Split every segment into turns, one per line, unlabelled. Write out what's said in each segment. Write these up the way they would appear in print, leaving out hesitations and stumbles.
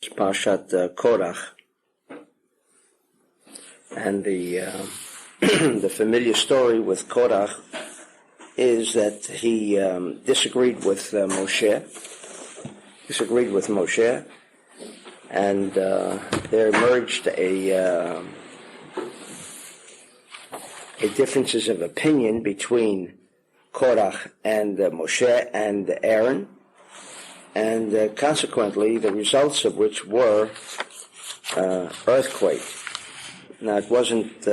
Parshat Korach, and the the familiar story with Korach is that he disagreed with Moshe, and there emerged a differences of opinion between Korach and Moshe and Aaron. And consequently, the results of which were earthquake. Now, it wasn't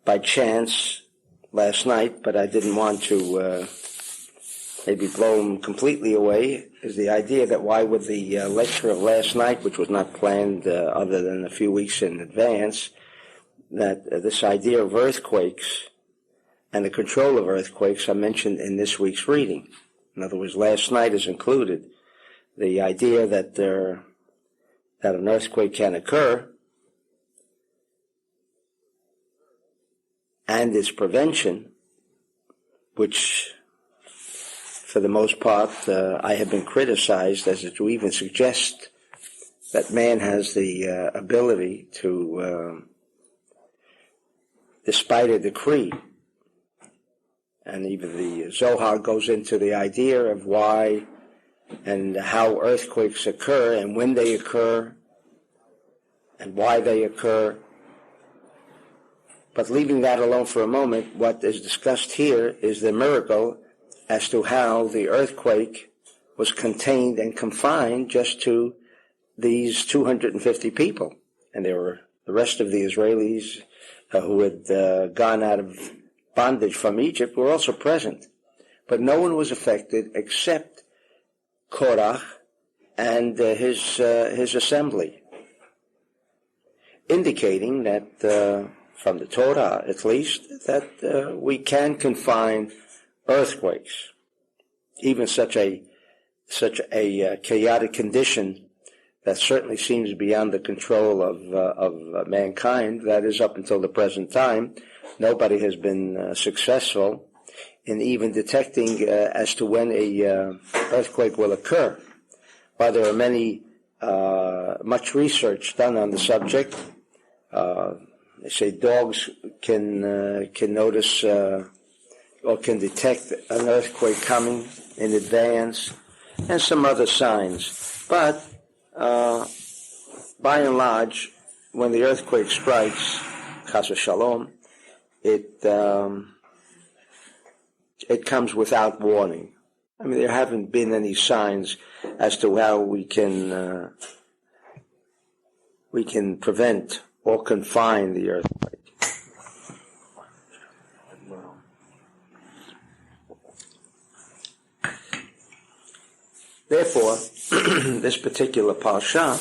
by chance last night, but I didn't want to maybe blow them completely away, is the idea that why would the lecture of last night, which was not planned other than a few weeks in advance, that this idea of earthquakes and the control of earthquakes are mentioned in this week's reading. In other words, last night is included. The idea that an earthquake can occur and its prevention, which for the most part I have been criticized as to even suggest that man has the ability to, despite a decree, and even the Zohar goes into the idea of why and how earthquakes occur and when they occur and why they occur. But leaving that alone for a moment, what is discussed here is the miracle as to how the earthquake was contained and confined just to these 250 people. And there were the rest of the Israelis who had gone out of bondage from Egypt were also present. But no one was affected except Korach and his assembly, indicating that from the Torah, at least, that we can confine earthquakes, even such a chaotic condition that certainly seems beyond the control of mankind. That is, up until the present time, nobody has been successful in even detecting as to when a earthquake will occur. While there are many, much research done on the subject, they say dogs can notice or can detect an earthquake coming in advance, and some other signs. But by and large, when the earthquake strikes, chas v'shalom, it comes without warning. I mean, there haven't been any signs as to how we can prevent or confine the earthquake. Therefore, this particular parsha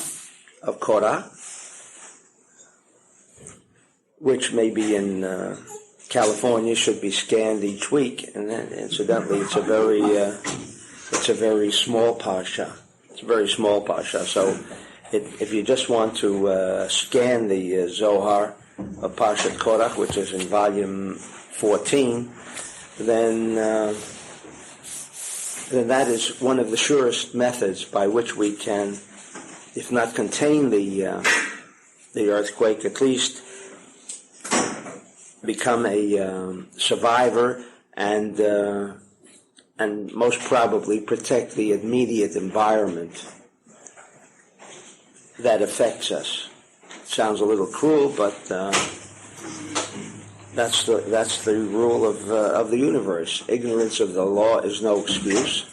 of Korah, which may be in California, should be scanned each week, and then, incidentally, it's a very small parsha. It's a very small parsha. So, if you just want to scan the Zohar of Parshat Korach, which is in volume 14, then that is one of the surest methods by which we can, if not contain the earthquake, at least become a survivor and most probably protect the immediate environment that affects us. It sounds a little cruel, but that's the rule of the universe. Ignorance of the law is no excuse,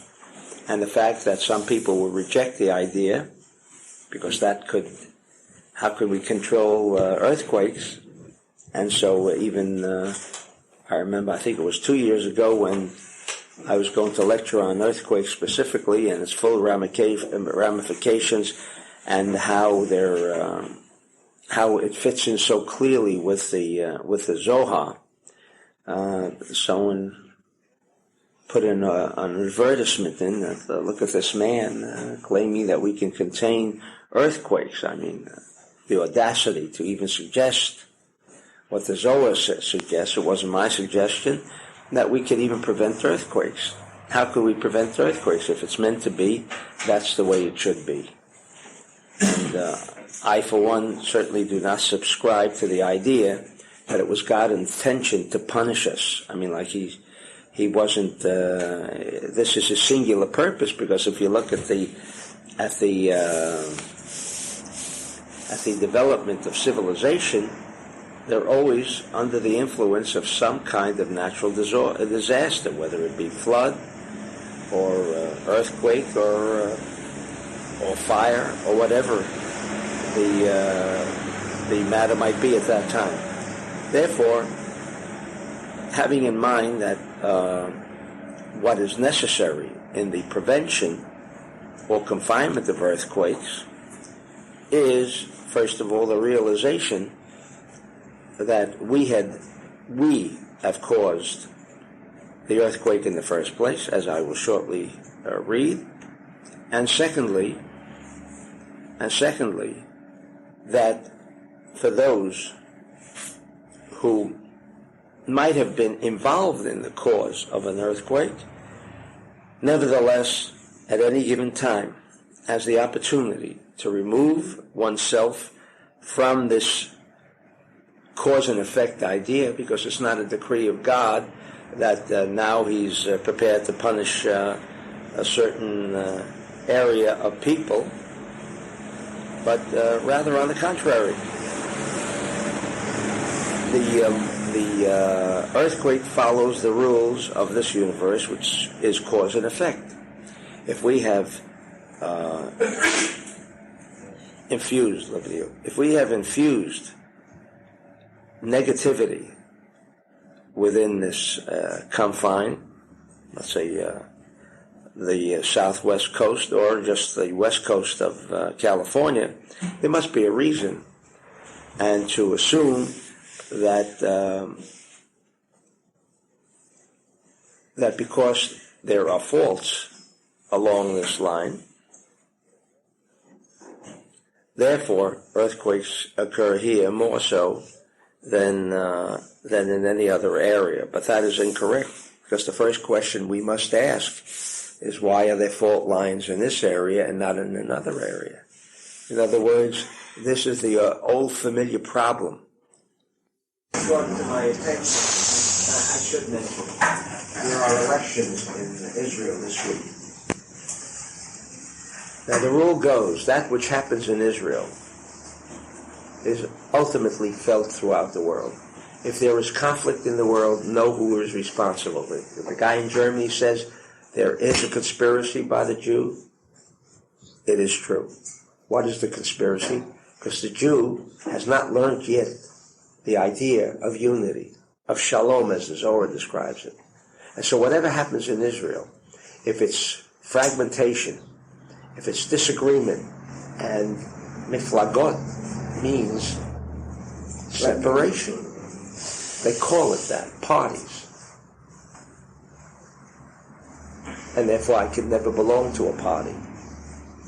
and the fact that some people will reject the idea, because how could we control earthquakes? And so even, I remember, I think it was 2 years ago when I was going to lecture on earthquakes specifically and its full ramifications and how it fits in so clearly with the Zohar. Someone put in an advertisement in that, look at this man claiming that we can contain earthquakes. I mean, the audacity to even suggest what the Zohar suggests, it wasn't my suggestion, that we could even prevent earthquakes. How could we prevent earthquakes? If it's meant to be, that's the way it should be. And I, for one, certainly do not subscribe to the idea that it was God's intention to punish us. I mean, like he wasn't. This is a singular purpose, because if you look at the development of civilization, they're always under the influence of some kind of natural disaster, whether it be flood or earthquake or fire or whatever the matter might be at that time. Therefore, having in mind that what is necessary in the prevention or confinement of earthquakes is, first of all, the realization that we have caused the earthquake in the first place, as I will shortly read, and secondly, that for those who might have been involved in the cause of an earthquake, nevertheless, at any given time, has the opportunity to remove oneself from this cause and effect idea, because it's not a decree of God that now he's prepared to punish a certain area of people, but rather on the contrary. The earthquake follows the rules of this universe, which is cause and effect. If we have infused negativity within this confine, let's say the southwest coast or just the west coast of California, there must be a reason. And to assume that that because there are faults along this line, therefore earthquakes occur here more so than in any other area. But that is incorrect, because the first question we must ask is, why are there fault lines in this area and not in another area? In other words, this is the old familiar problem. Brought to my attention, I should mention, there are elections in Israel this week. Now the rule goes, that which happens in Israel is ultimately felt throughout the world. If there is conflict in the world, know who is responsible. If the guy in Germany says there is a conspiracy by the Jew, it is true. What is the conspiracy? Because the Jew has not learned yet the idea of unity, of shalom, as the Zohar describes it. And so whatever happens in Israel, if it's fragmentation, if it's disagreement, and miflagot means separation, they call it that, parties. And therefore I could never belong to a party.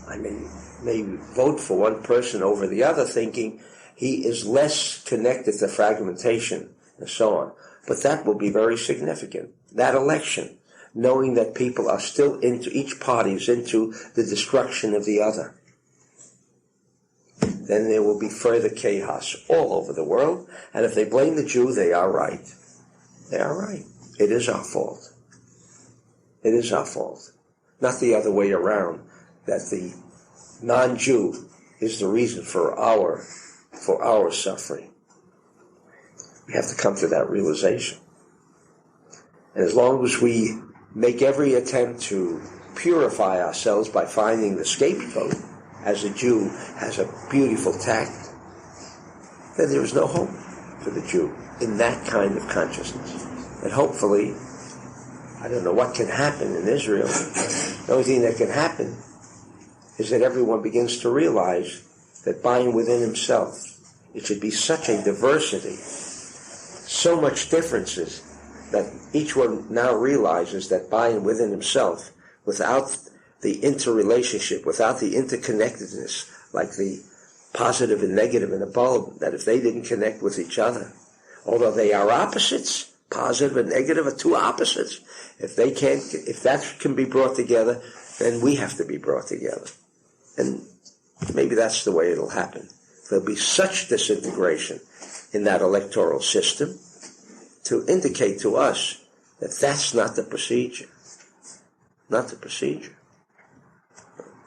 I may vote for one person over the other, thinking he is less connected to fragmentation and so on. But that will be very significant. That election, knowing that people are still into, each party is into the destruction of the other. Then there will be further chaos all over the world. And if they blame the Jew, they are right. They are right. It is our fault. It is our fault. Not the other way around, that the non-Jew is the reason for our suffering. We have to come to that realization. And as long as we make every attempt to purify ourselves by finding the scapegoat, as a Jew has a beautiful tact, then there is no hope for the Jew in that kind of consciousness. And hopefully, I don't know what can happen in Israel. The only thing that can happen is that everyone begins to realize that buying within himself, it should be such a diversity, so much differences, that each one now realizes that buying within himself, without the interrelationship, without the interconnectedness, like the positive and negative in a bulb, that if they didn't connect with each other, although they are opposites, positive and negative are two opposites, if that can be brought together, then we have to be brought together. And Maybe that's the way it'll happen. There'll be such disintegration in that electoral system to indicate to us that that's not the procedure. Not the procedure.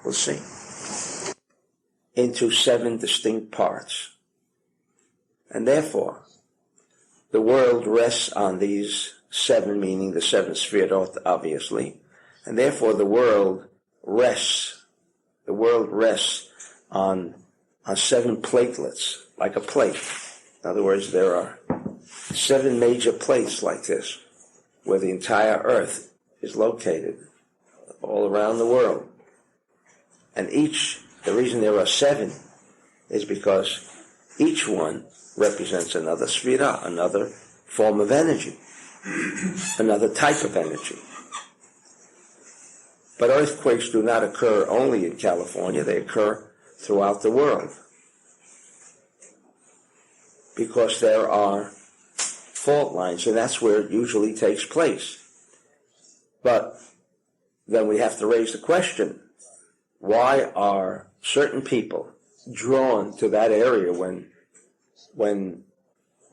We'll see. Into 7 distinct parts. And therefore, the world rests on these 7, meaning the 7 sefirot, obviously. And therefore, the world rests on 7 platelets, like a plate. In other words, there are 7 major plates like this, where the entire earth is located all around the world. And the reason there are 7 is because each one represents another sefirah, another form of energy, another type of energy. But earthquakes do not occur only in California, they occur throughout the world. Because there are fault lines, and that's where it usually takes place. But then we have to raise the question, why are certain people drawn to that area when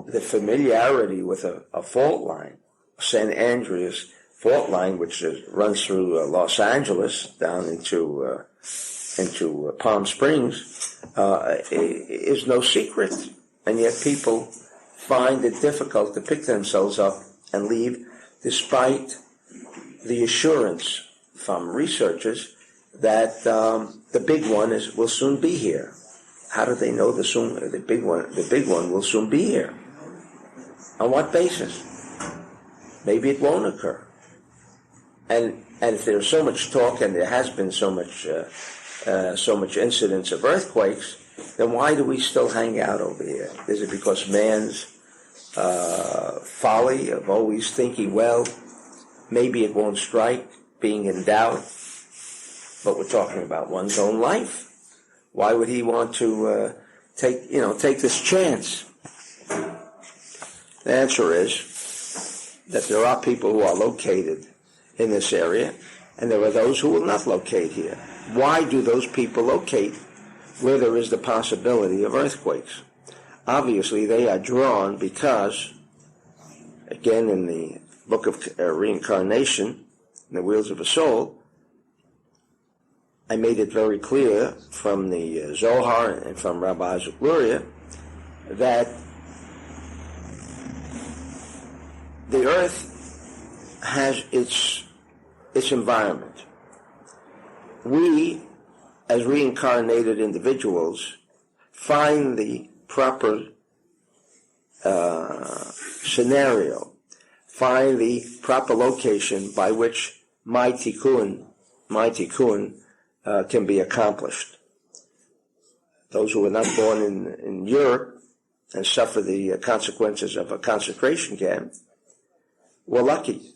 the familiarity with a fault line, San Andreas fault line, which runs through Los Angeles down into Palm Springs, is no secret. And yet people find it difficult to pick themselves up and leave, despite the assurance from researchers that the big one will soon be here. How do they know the big one will soon be here? On what basis? Maybe it won't occur. And if there's so much talk, and there has been so much incidence of earthquakes, then why do we still hang out over here? Is it because man's folly of always thinking, well, maybe it won't strike, being in doubt? But we're talking about one's own life. Why would he want to take this chance? The answer is that there are people who are located in this area, and there are those who will not locate here. Why do those people locate where there is the possibility of earthquakes? Obviously, they are drawn because, again, in the book of reincarnation, in the Wheels of a Soul, I made it very clear from the Zohar and from Rabbi Isaac Luria that the earth has its environment. We, as reincarnated individuals, find the proper scenario, find the proper location by which my tikkun can be accomplished. Those who were not born in Europe and suffer the consequences of a concentration camp were lucky.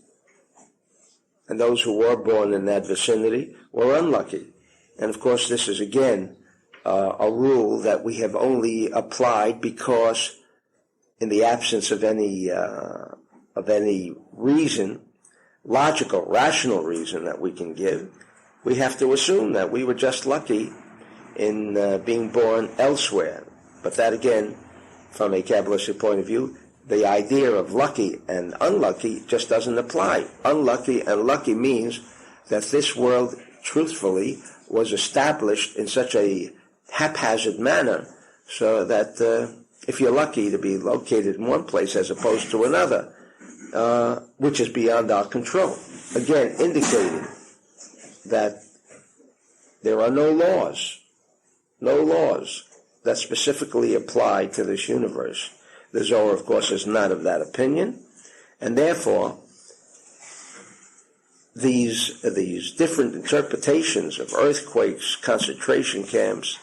And those who were born in that vicinity were unlucky. And of course, this is again a rule that we have only applied because, in the absence of any reason, logical, rational reason that we can give, we have to assume that we were just lucky in being born elsewhere. But that again, from a Kabbalistic point of view, the idea of lucky and unlucky just doesn't apply. Unlucky and lucky means that this world, truthfully, was established in such a haphazard manner so that if you're lucky to be located in one place as opposed to another, which is beyond our control, again indicating that there are no laws that specifically apply to this universe. The Zohar, of course, is not of that opinion, and therefore these different interpretations of earthquakes, concentration camps,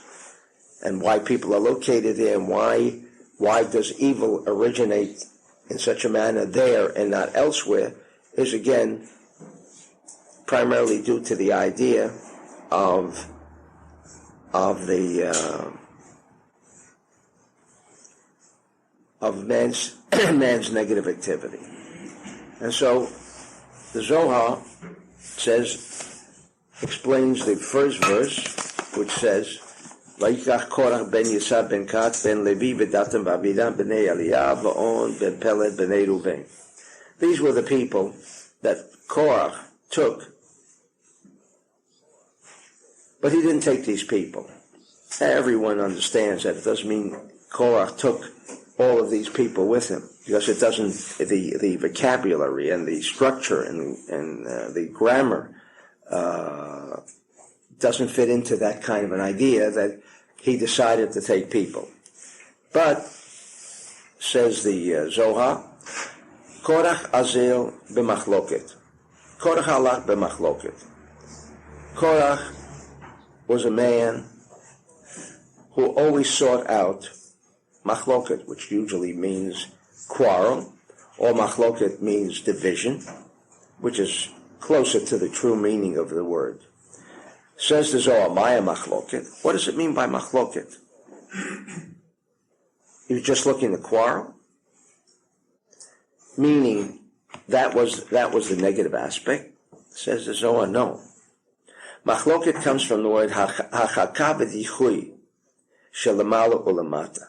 and why people are located there, and why does evil originate in such a manner there and not elsewhere, is again primarily due to the idea of man's negative activity. And so the Zohar explains the first verse, which says, Vayikach Korach ben Yisab ben Kat ben Levi v'Datan v'Aviram b'nei Aliyah v'On ben Peled b'nei Ruven. These were the people that Korach took, but he didn't take these people. Everyone understands that it doesn't mean Korach took all of these people with him, because it doesn't, the vocabulary and the structure and the grammar doesn't fit into that kind of an idea that he decided to take people. But, says the Zohar, Korach azil b'machloket. Korach halach b'machloket. Korach was a man who always sought out machloket, which usually means quarrel, or machloket means division, which is closer to the true meaning of the word. Says the Zohar, Maya machloket. What does it mean by machloket? He was just looking to quarrel? Meaning that was the negative aspect? Says the Zohar, no. Machloket comes from the word hachaka v'dichui shelamala ulamata.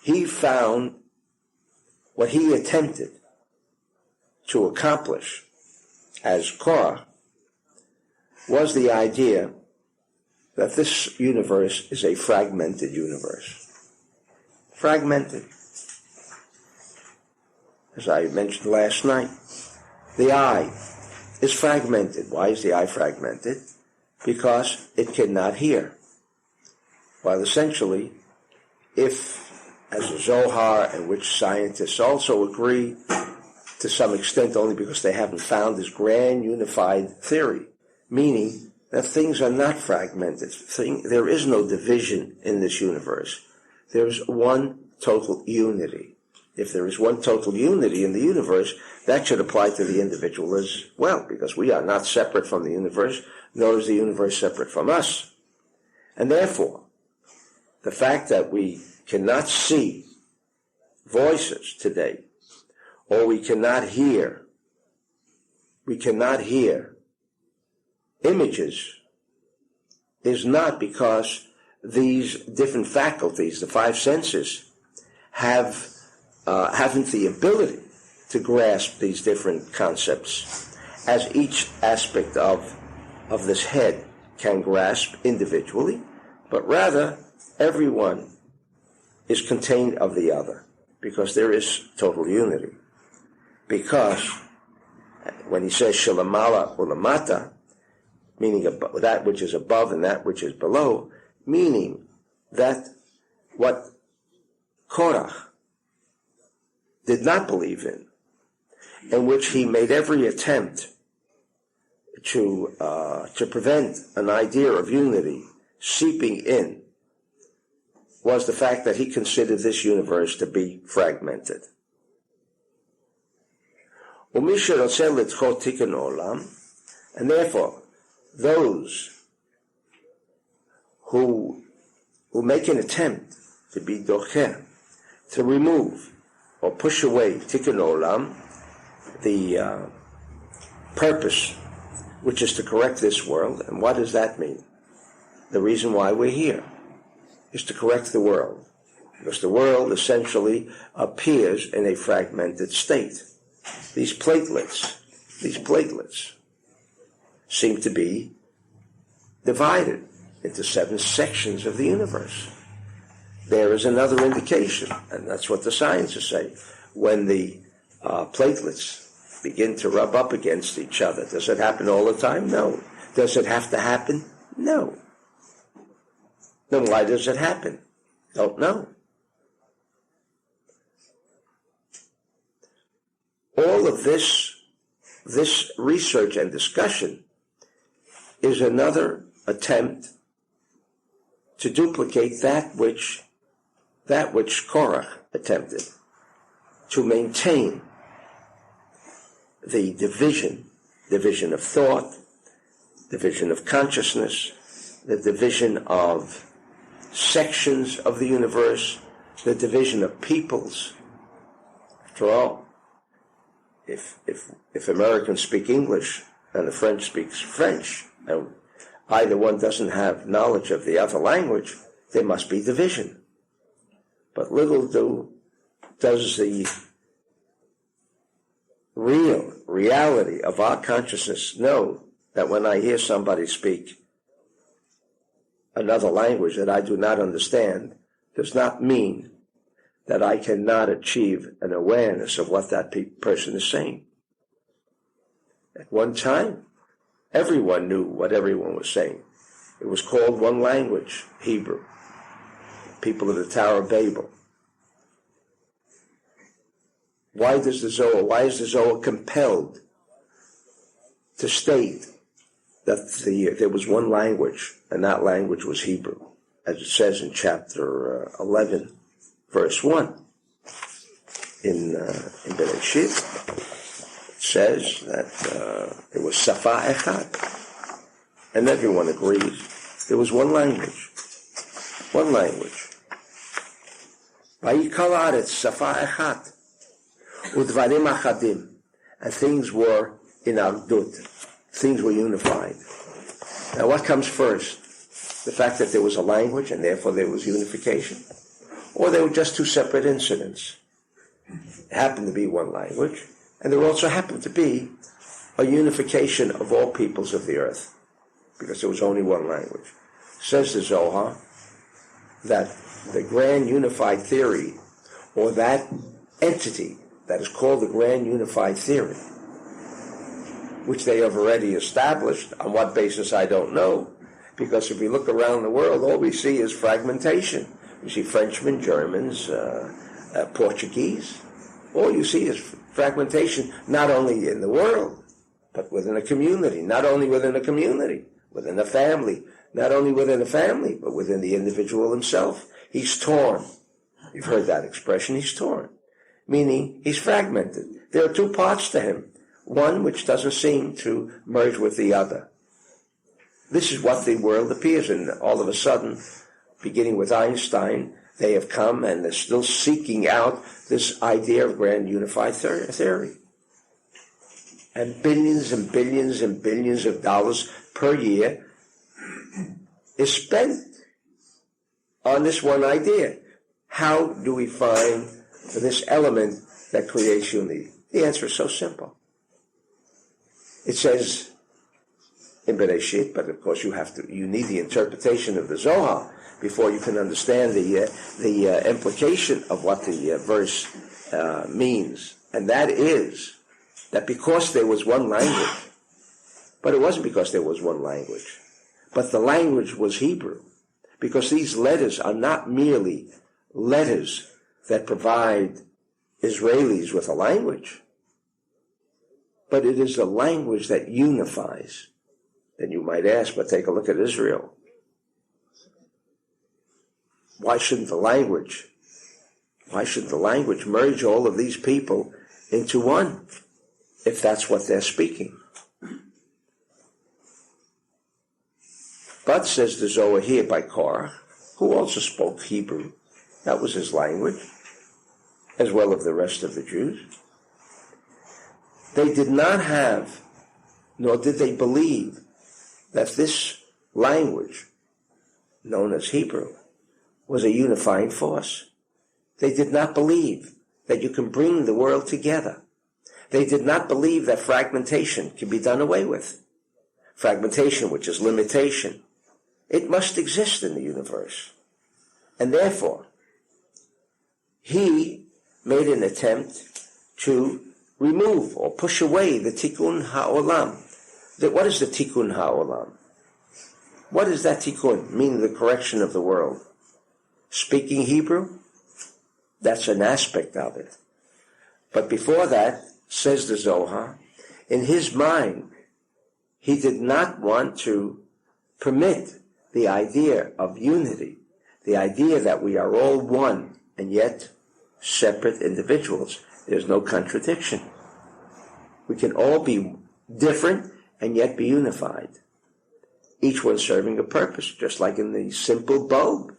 He found what he attempted to accomplish as Korah was the idea that this universe is a fragmented universe. Fragmented. As I mentioned last night, the eye is fragmented. Why is the eye fragmented? Because it cannot hear. While essentially, if, as the Zohar, and which scientists also agree, to some extent only because they haven't found this grand unified theory, meaning that things are not fragmented. There is no division in this universe. There's one total unity. If there is one total unity in the universe, that should apply to the individual as well, because we are not separate from the universe, nor is the universe separate from us. And therefore, the fact that we cannot see voices today, or we cannot hear images, is not because these different faculties, the five senses, haven't the ability to grasp these different concepts, as each aspect of this head can grasp individually, but rather everyone is contained of the other, because there is total unity. Because when he says shalamala ulamata, meaning that which is above and that which is below, meaning that what Korach did not believe in which he made every attempt to prevent an idea of unity seeping in, was the fact that he considered this universe to be fragmented. And therefore, those who make an attempt to be docher, to remove or push away tikkun olam, the purpose, which is to correct this world. And what does that mean? The reason why we're here is to correct the world, because the world essentially appears in a fragmented state. These platelets seem to be divided into 7 sections of the universe. There is another indication, and that's what the scientists say. When the platelets begin to rub up against each other, does it happen all the time? No. Does it have to happen? No. Then why does it happen? Don't know. All of this research and discussion is another attempt to duplicate that which Korach attempted, to maintain the division of thought, division of consciousness, the division of sections of the universe, the division of peoples. After all, if Americans speak English and the French speaks French, and either one doesn't have knowledge of the other language, there must be division. But little does the reality of our consciousness know that when I hear somebody speak another language that I do not understand, does not mean that I cannot achieve an awareness of what that person is saying. At one time, everyone knew what everyone was saying. It was called one language, Hebrew. People of the Tower of Babel. Why is the Zohar compelled to state that there was one language, and that language was Hebrew, as it says in chapter 11, verse 1. In Bereshit, it says that it was Safa Echad. And everyone agrees there was one language. One language. Vayikal Haaretz Safa Echad. Udvarim Achadim. And things were in Agdut. Things were unified. Now what comes first? The fact that there was a language and therefore there was unification? Or they were just two separate incidents? It happened to be one language, and there also happened to be a unification of all peoples of the earth, because there was only one language. Says the Zohar that the grand unified theory, or that entity that is called the grand unified theory, which they have already established, on what basis I don't know, because if we look around the world, all we see is fragmentation. You see Frenchmen, Germans, Portuguese. All you see is fragmentation, not only in the world, but within a community. Not only within a community, within a family. Not only within a family, but within the individual himself. He's torn. You've heard that expression, he's torn. Meaning, he's fragmented. There are two parts to him. One which doesn't seem to merge with the other. This is what the world appears in. All of a sudden, beginning with Einstein, they have come and they're still seeking out this idea of grand unified theory. And billions and billions and billions of dollars per year is spent on this one idea. How do we find this element that creates unity? The answer is so simple. It says in Bereshit, but of course you need the interpretation of the Zohar before you can understand the implication of what the verse means. And that is that because there was one language, but it wasn't because there was one language, but the language was Hebrew, because these letters are not merely letters that provide Israelis with a language, but it is a language that unifies. Then you might ask, but take a look at Israel. Why shouldn't the language merge all of these people into one, if that's what they're speaking? But, says the Zohar here by Korach, who also spoke Hebrew, that was his language, as well as the rest of the Jews, they did not have, nor did they believe, that this language, known as Hebrew, was a unifying force. They did not believe that you can bring the world together. They did not believe that fragmentation can be done away with. Fragmentation, which is limitation, it must exist in the universe. And therefore, he made an attempt to remove or push away the tikkun ha'olam. What is the tikkun ha'olam? What is that tikkun? Meaning the correction of the world. Speaking Hebrew? That's an aspect of it. But before that, says the Zohar, in his mind, he did not want to permit the idea of unity, the idea that we are all one and yet separate individuals. There's no contradiction. We can all be different and yet be unified. Each one serving a purpose, just like in the simple bulb.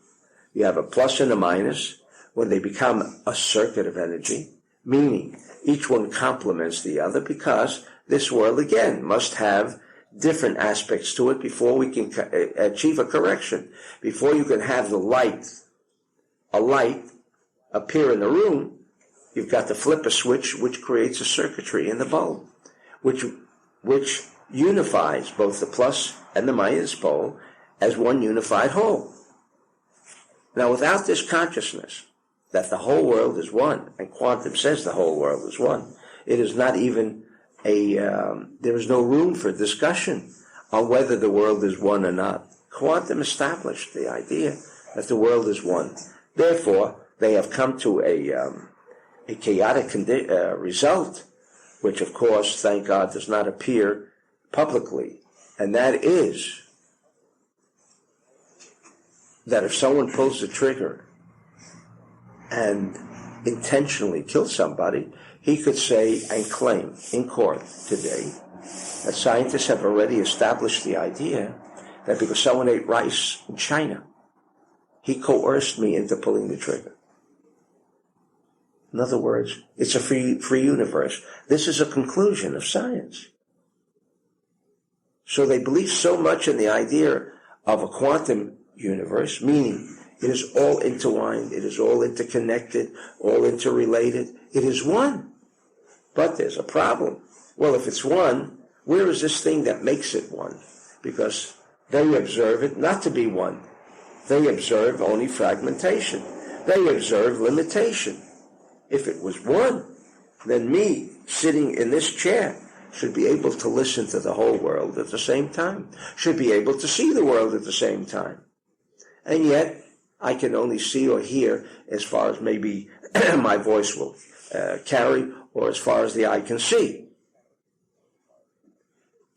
You have a plus and a minus when they become a circuit of energy, meaning each one complements the other because this world, again, must have different aspects to it before we can achieve a correction. Before you can have a light appear in the room, you've got to flip a switch which creates a circuitry in the bulb, which unifies both the plus and the minus pole as one unified whole. Now, without this consciousness that the whole world is one, and quantum says the whole world is one, it is not even there is no room for discussion on whether the world is one or not. Quantum established the idea that the world is one. Therefore, they have come to a chaotic result, which, of course, thank God, does not appear publicly, and that is that if someone pulls the trigger and intentionally kills somebody, he could say and claim in court today that scientists have already established the idea that because someone ate rice in China, he coerced me into pulling the trigger. In other words, it's a free universe. This is a conclusion of science. So they believe so much in the idea of a quantum universe, meaning it is all intertwined, it is all interconnected, all interrelated. It is one. But there's a problem. Well, if it's one, where is this thing that makes it one? Because they observe it not to be one. They observe only fragmentation. They observe limitation. If it was one, then me, sitting in this chair, should be able to listen to the whole world at the same time, should be able to see the world at the same time. And yet, I can only see or hear as far as maybe my voice will carry, or as far as the eye can see.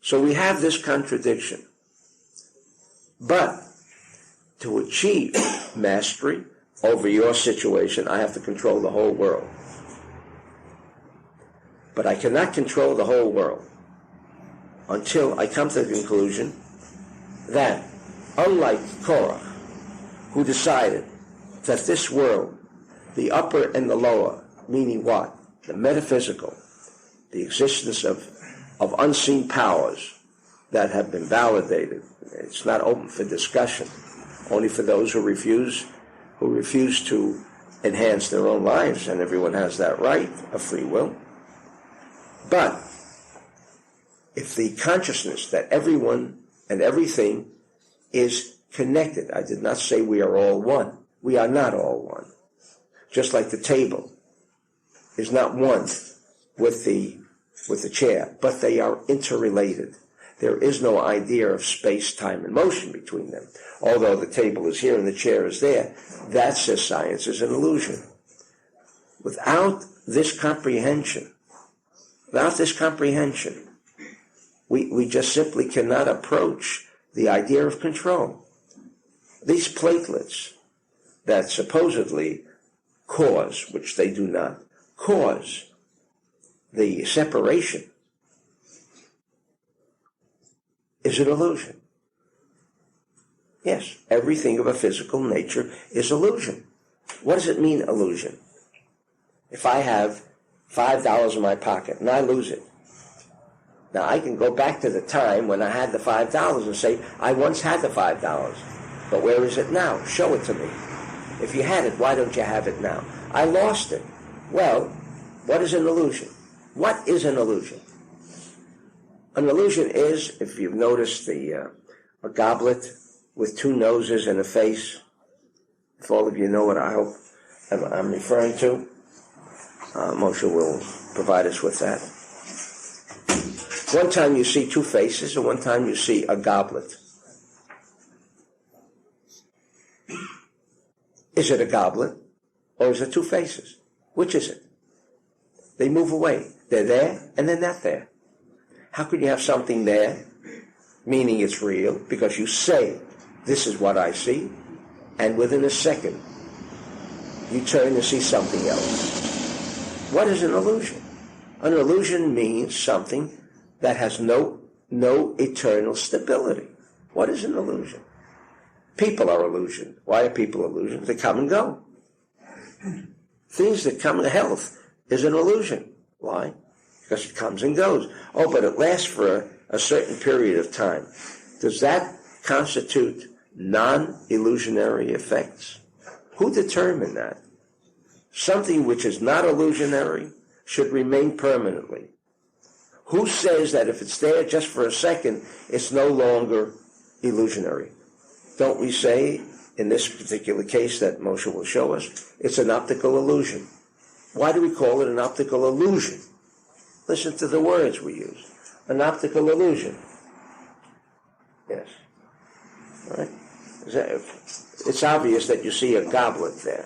So we have this contradiction. But to achieve mastery over your situation, I have to control the whole world. But I cannot control the whole world until I come to the conclusion that, unlike Korach, who decided that this world, the upper and the lower, meaning what? The metaphysical, the existence of unseen powers that have been validated. It's not open for discussion, only for those who refuse to enhance their own lives, and everyone has that right of free will. But if the consciousness that everyone and everything is connected, I did not say we are all one. We are not all one. Just like the table is not one with the chair, but they are interrelated. There is no idea of space, time, and motion between them. Although the table is here and the chair is there, that, says science, is an illusion. Without this comprehension, we just simply cannot approach the idea of control. These platelets that supposedly cause, which they do not, cause the separation, is an illusion. Yes, everything of a physical nature is illusion. What does it mean, illusion? If I have $5 in my pocket and I lose it, now I can go back to the time when I had the $5 and say, I once had the $5, but where is it now? Show it to me. If you had it, why don't you have it now? I lost it. Well, what is an illusion? What is an illusion? An illusion is, if you've noticed a goblet with two noses and a face, if all of you know what I hope I'm referring to, Moshe will provide us with that. One time you see two faces, and one time you see a goblet. Is it a goblet, or is it two faces? Which is it? They move away. They're there, and they're not there. How could you have something there, meaning it's real, because you say, this is what I see, and within a second, you turn and see something else? What is an illusion? An illusion means something that has no eternal stability. What is an illusion? People are illusions. Why are people illusions? They come and go. Things that come in health is an illusion. Why? because it comes and goes. Oh, but it lasts for a certain period of time. Does that constitute non-illusionary effects? Who determined that? Something which is not illusionary should remain permanently. Who says that if it's there just for a second, it's no longer illusionary? Don't we say, in this particular case that Moshe will show us, it's an optical illusion? Why do we call it an optical illusion? Listen to the words we use. An optical illusion. Yes. All right? It's obvious that you see a goblet there.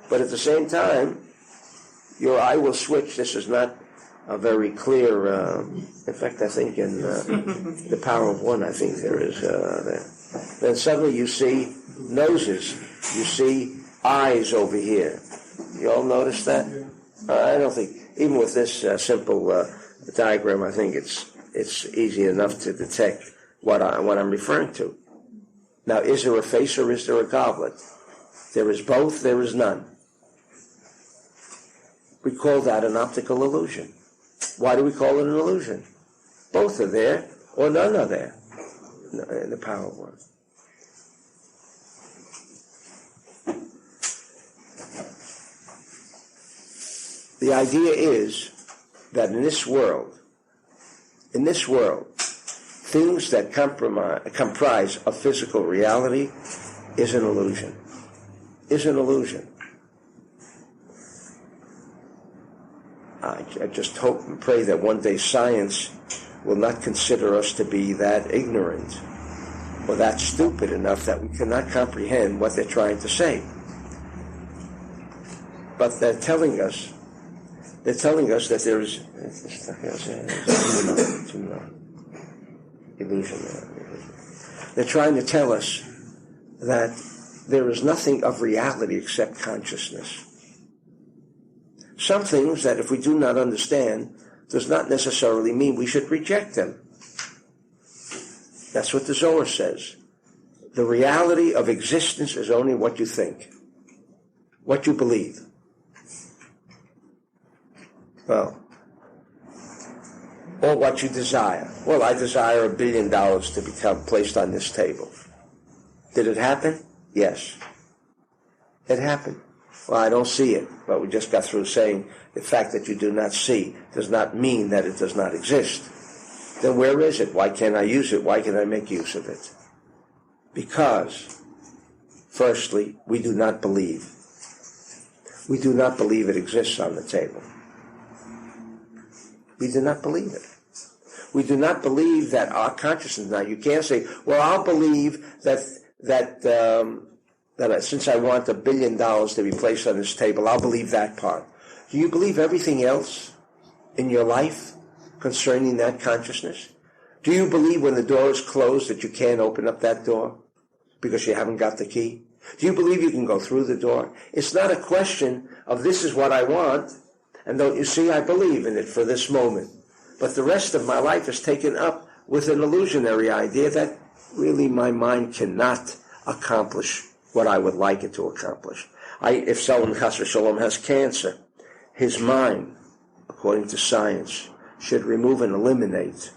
But at the same time, your eye will switch. This is not a very clear, in fact, I think in The Power of One, I think there is there. Then suddenly you see noses. You see eyes over here. You all notice that? I don't think, even with this simple diagram, I think it's easy enough to detect what I'm referring to. Now, is there a face or is there a goblet? There is both, there is none. We call that an optical illusion. Why do we call it an illusion? Both are there or none are there in the Power of One. The idea is that in this world, things that comprise a physical reality is an illusion. Is an illusion. I just hope and pray that one day science will not consider us to be that ignorant or that stupid enough that we cannot comprehend what they're trying to say. But they're telling us that there is illusion. They're trying to tell us that there is nothing of reality except consciousness. Some things that if we do not understand does not necessarily mean we should reject them. That's what the Zohar says. The reality of existence is only what you think, what you believe. Well, or what you desire. Well, I desire $1 billion to become placed on this table. Did it happen? Yes. It happened. Well, I don't see it, but we just got through saying the fact that you do not see does not mean that it does not exist. Then where is it? Why can't I use it? Why can I make use of it? Because, firstly, we do not believe. We do not believe it exists on the table. We do not believe it. We do not believe that our consciousness. Now, you can't say, well, I'll believe that since I want $1 billion to be placed on this table, I'll believe that part. Do you believe everything else in your life concerning that consciousness? Do you believe when the door is closed that you can't open up that door because you haven't got the key? Do you believe you can go through the door? It's not a question of this is what I want, and don't you see, I believe in it for this moment. But the rest of my life is taken up with an illusionary idea that really my mind cannot accomplish what I would like it to accomplish. If someone, chas v'shalom, has cancer, his mind, according to science, should remove and eliminate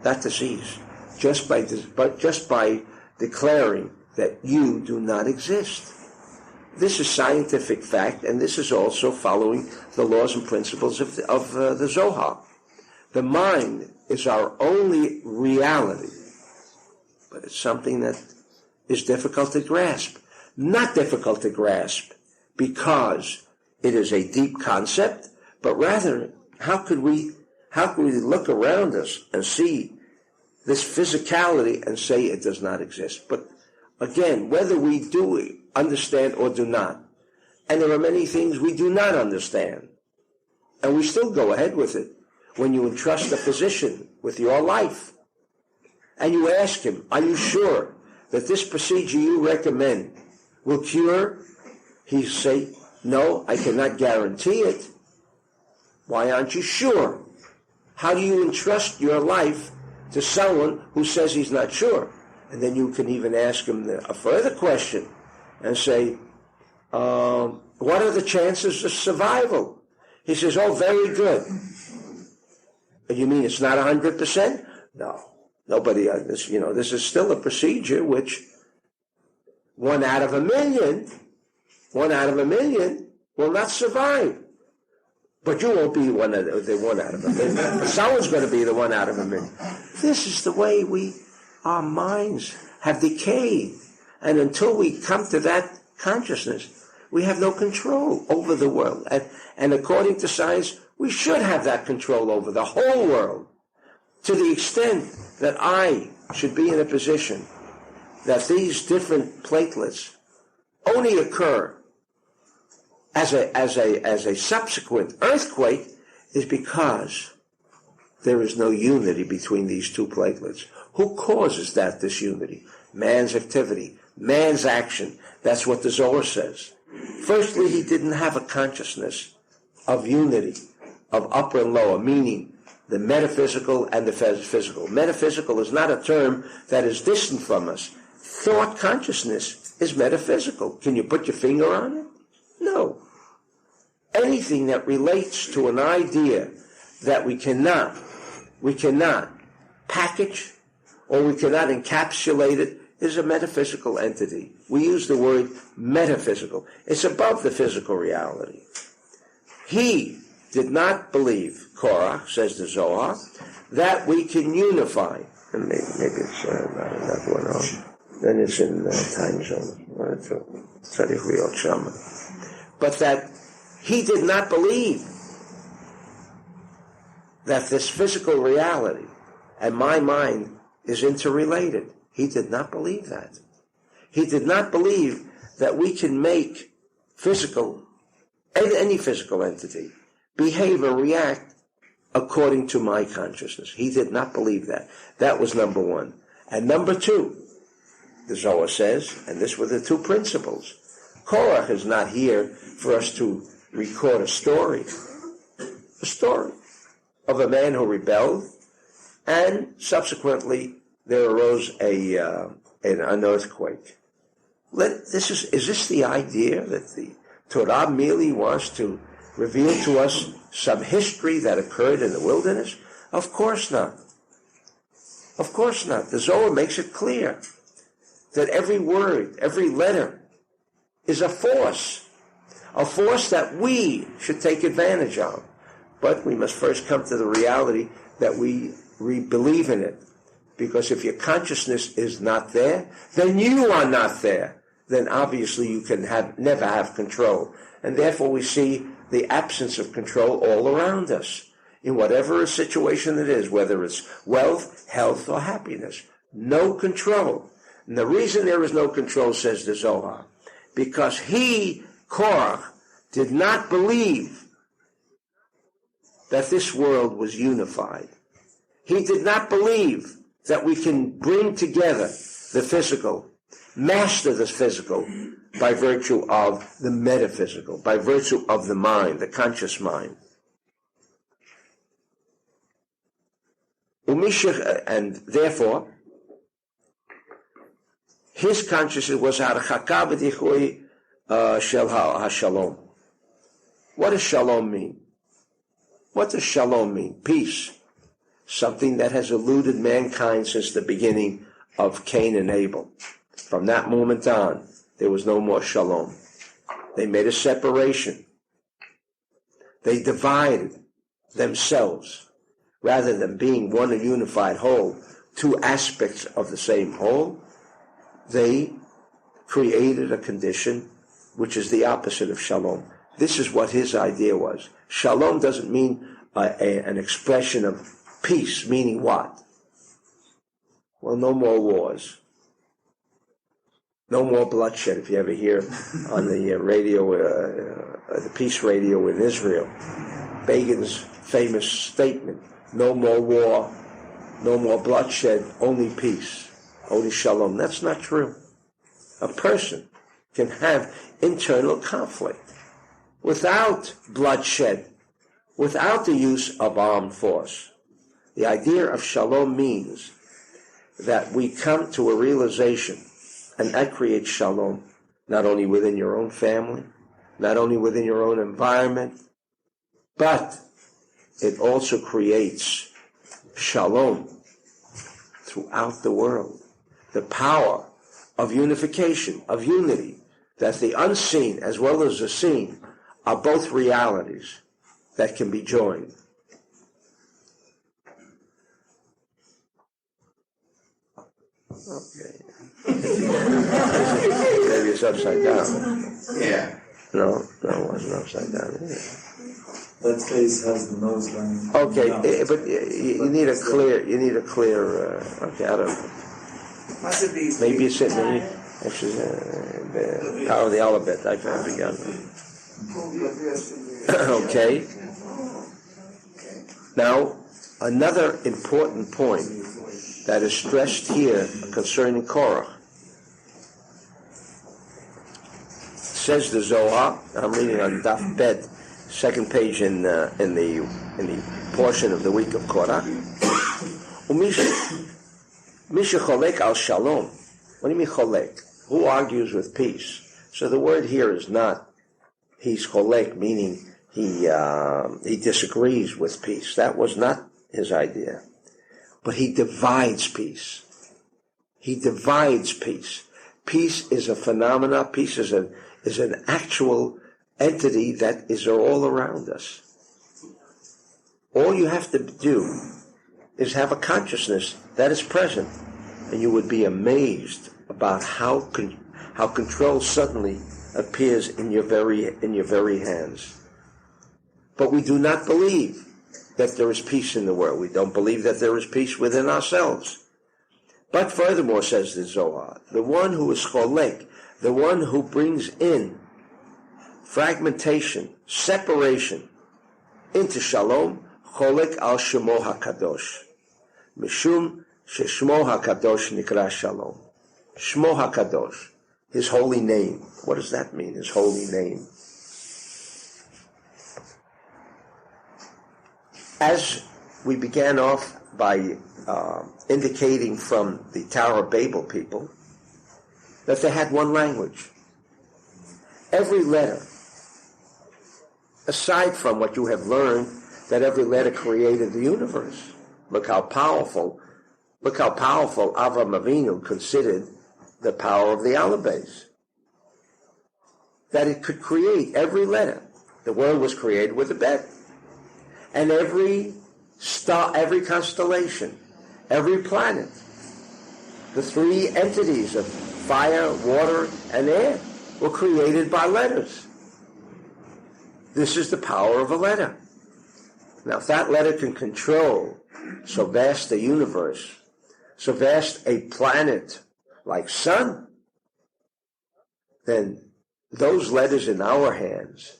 that disease just by declaring that you do not exist. This is scientific fact, and this is also following the laws and principles of the Zohar. The mind is our only reality, but it's something that is difficult to grasp. Not difficult to grasp because it is a deep concept, but rather, how could we look around us and see this physicality and say it does not exist? But again, whether we do understand or do not, and there are many things we do not understand, and we still go ahead with it. When you entrust a physician with your life, and you ask him, are you sure that this procedure you recommend will cure? He say, no, I cannot guarantee it. Why aren't you sure? How do you entrust your life to someone who says he's not sure? And then you can even ask him a further question and say, what are the chances of survival?
He says, oh, very good. You mean it's not 100%? No. Nobody, this is still a procedure which 1 out of a million will not survive. But you won't be the 1 out of a million. But someone's going to be the 1 out of a million. This is the way our minds have decayed. And until we come to that consciousness, we have no control over the world. And according to science, we should have that control over the whole world. To the extent that I should be in a position that these different platelets only occur as a subsequent earthquake is because there is no unity between these two platelets. Who causes that disunity? Man's activity, man's action. That's what the Zohar says. Firstly, he didn't have a consciousness of unity, of upper and lower, meaning the metaphysical and the physical. Metaphysical is not a term that is distant from us. Thought consciousness is metaphysical. Can you put your finger on it? No. Anything that relates to an idea that we cannot package or we cannot encapsulate it is a metaphysical entity. We use the word metaphysical. It's above the physical reality. He did not believe, Korach, says the Zohar, that we can unify. And maybe it's not one on. Then it's in time zone. But that he did not believe that this physical reality and my mind is interrelated. He did not believe that. He did not believe that we can make any physical entity, behave or react according to my consciousness. He did not believe that. That was number one. And number two, the Zohar says, and this were the two principles, Korach is not here for us to record a story of a man who rebelled, and subsequently there arose an earthquake. Is this the idea that the Torah merely wants to reveal to us some history that occurred in the wilderness? Of course not. Of course not. The Zohar makes it clear that every word, every letter is a force that we should take advantage of. But we must first come to the reality that we believe in it. Because if your consciousness is not there, then you are not there. Then obviously you can never have control. And therefore we see the absence of control all around us, in whatever situation it is, whether it's wealth, health, or happiness. No control. And the reason there is no control, says the Zohar, because he, Korach, did not believe that this world was unified. He did not believe that we can bring together the physical, master the physical, by virtue of the metaphysical, by virtue of the mind, the conscious mind. And therefore, his consciousness was harchaka v'tichui shel hashalom. What does shalom mean? What does shalom mean? Peace. Something that has eluded mankind since the beginning of Cain and Abel. From that moment on, there was no more shalom. They made a separation. They divided themselves. Rather than being one and unified whole, two aspects of the same whole, they created a condition which is the opposite of shalom. This is what his idea was. Shalom doesn't mean an expression of peace, meaning what? Well, no more wars. No more bloodshed. If you ever hear on the radio, the peace radio in Israel, Begin's famous statement, no more war, no more bloodshed, only peace, only shalom. That's not true. A person can have internal conflict without bloodshed, without the use of armed force. The idea of shalom means that we come to a realization, and that creates shalom, not only within your own family, not only within your own environment, But it also creates shalom throughout the world. The power of unification, of unity, that the unseen as well as the seen are both realities that can be joined. Okay. Maybe it's upside down.
Yeah.
No, it wasn't upside down. Yeah.
That face has the nose line.
Okay, but you need a clear. Okay, I don't know. Maybe it's in the power of the alphabet. I forgot. Okay. Now, another important point that is stressed here concerning Korach. Says the Zohar. I'm reading on Daf Bet, second page in the portion of the week of Korach. Misha cholek al shalom. What do you mean cholek? Who argues with peace? So the word here is not he's cholek, meaning he disagrees with peace. That was not his idea. But he divides peace. He divides peace. Peace is a phenomena. Peace is an actual entity that is all around us. All you have to do is have a consciousness that is present, and you would be amazed about how control suddenly appears in your very hands. But we do not believe that there is peace in the world. We don't believe that there is peace within ourselves. But furthermore, says the Zohar, the one who is cholek, the one who brings in fragmentation, separation into shalom, cholek al shemo hakadosh. Mishum sheshmo hakadosh nikra shalom. Shmo hakadosh, his holy name. What does that mean, his holy name? As we began off by indicating from the Tower of Babel people that they had one language. Every letter, aside from what you have learned, that every letter created the universe. Look how powerful Avraham Avinu considered the power of the alphabets. That it could create every letter. The world was created with a bet. And every star, every constellation, every planet, the three entities of fire, water, and air were created by letters. This is the power of a letter. Now, if that letter can control so vast a universe, so vast a planet like sun, then those letters in our hands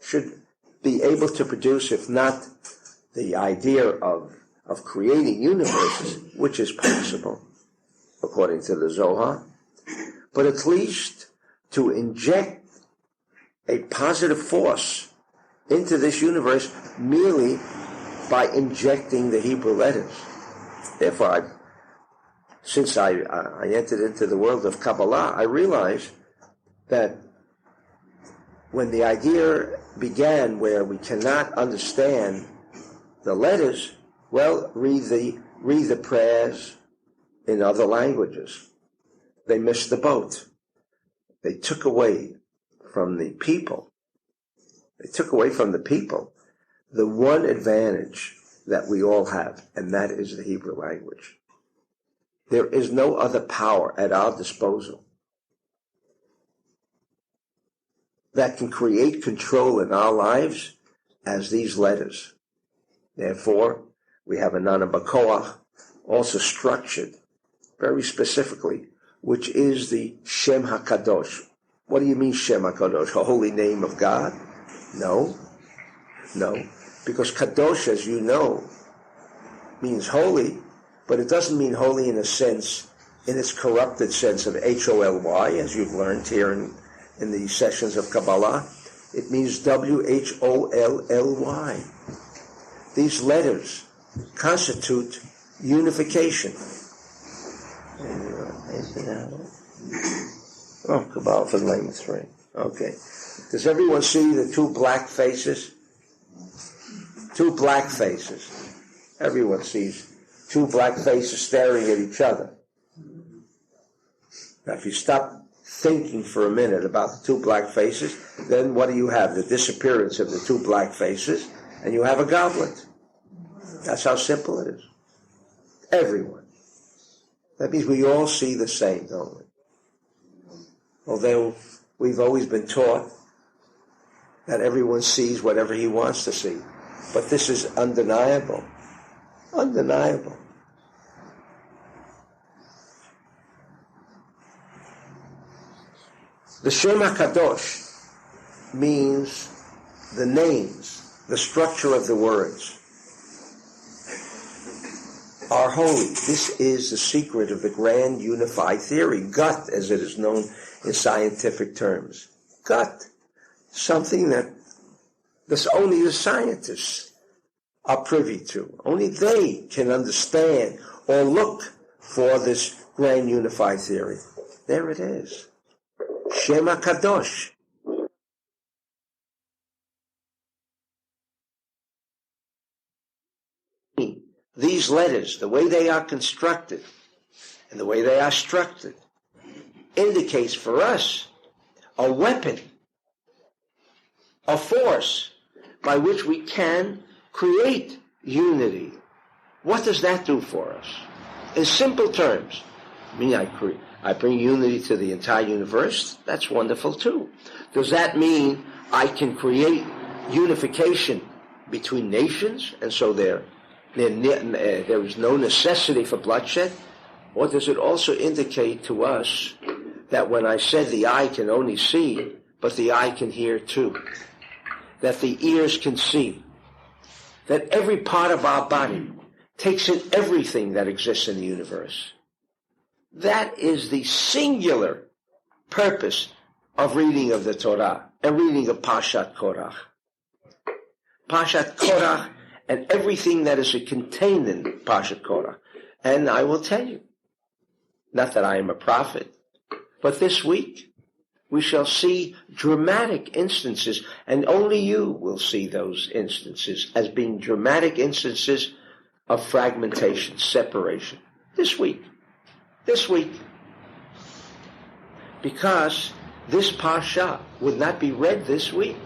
should be able to produce, if not the idea of creating universes, which is possible, according to the Zohar, but at least to inject a positive force into this universe merely by injecting the Hebrew letters. Therefore, since I entered into the world of Kabbalah, I realized that when the idea began where we cannot understand the letters, well, read the prayers in other languages. They missed the boat. They took away from the people. The one advantage that we all have, and that is the Hebrew language. There is no other power at our disposal that can create control in our lives as these letters. Therefore, we have a Nana Bakoach also structured very specifically, which is the Shem HaKadosh. What do you mean Shem HaKadosh? The holy name of God? No. Because Kadosh, as you know, means holy, but it doesn't mean holy in its corrupted sense of H-O-L-Y, as you've learned here in the sessions of Kabbalah. It means W-H-O-L-L-Y. These letters constitute unification. Oh, Kabbalah for the layman's free. Okay. Does everyone see the two black faces? two black faces. Everyone sees two black faces staring at each other. Now, if you stop thinking for a minute about the two black faces, then what do you have? The disappearance of the two black faces, and you have a goblet. That's how simple it is. Everyone. That means we all see the same, don't we? Although we've always been taught that everyone sees whatever he wants to see. But this is undeniable. Undeniable. The Shem HaKadosh means the names, the structure of the words are holy. This is the secret of the grand unified theory, gut, as it is known in scientific terms. Gut, something that only the scientists are privy to. Only they can understand or look for this grand unified theory. There it is. Shem HaKadosh. These letters, the way they are constructed and the way they are structured, indicates for us a weapon, a force by which we can create unity. What does that do for us? In simple terms, I bring unity to the entire universe. That's wonderful too. Does that mean I can create unification between nations, and so there is no necessity for bloodshed? Or does it also indicate to us that when I said the eye can only see, but the eye can hear too, that the ears can see, that every part of our body takes in everything that exists in the universe? That is the singular purpose of reading of the Torah and reading of Parshat Korach. Parshat Korach and everything that is contained in Parshat Korach. And I will tell you, not that I am a prophet, but this week we shall see dramatic instances, and only you will see those instances as being dramatic instances of fragmentation, separation. This week. Because this Parsha would not be read this week.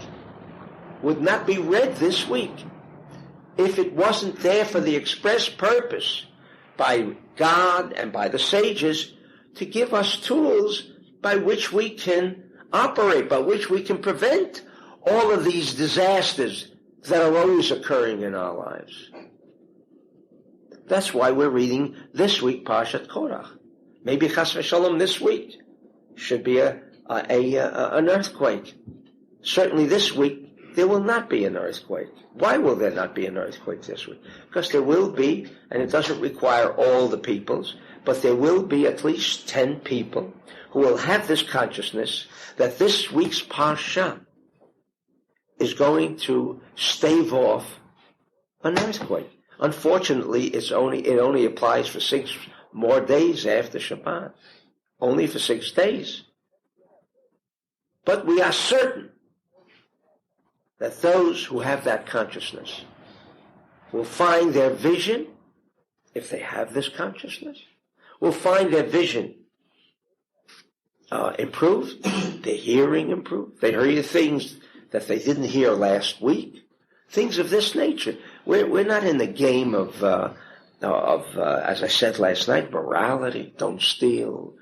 If it wasn't there for the express purpose by God and by the sages to give us tools by which we can operate, by which we can prevent all of these disasters that are always occurring in our lives. That's why we're reading this week Parshat Korach. Maybe Chas v'Shalom this week should be an earthquake. Certainly this week there will not be an earthquake. Why will there not be an earthquake this week? Because there will be, and it doesn't require all the peoples, but there will be at least 10 people who will have this consciousness that this week's Parsha is going to stave off an earthquake. Unfortunately, it only applies for 6 more days after Shabbat. Only for 6 days. But we are certain that those who have that consciousness will find their vision, if they have this consciousness, will find their vision improved, their hearing improved. They hear things that they didn't hear last week. Things of this nature. We're not in the game of as I said last night, morality. Don't steal,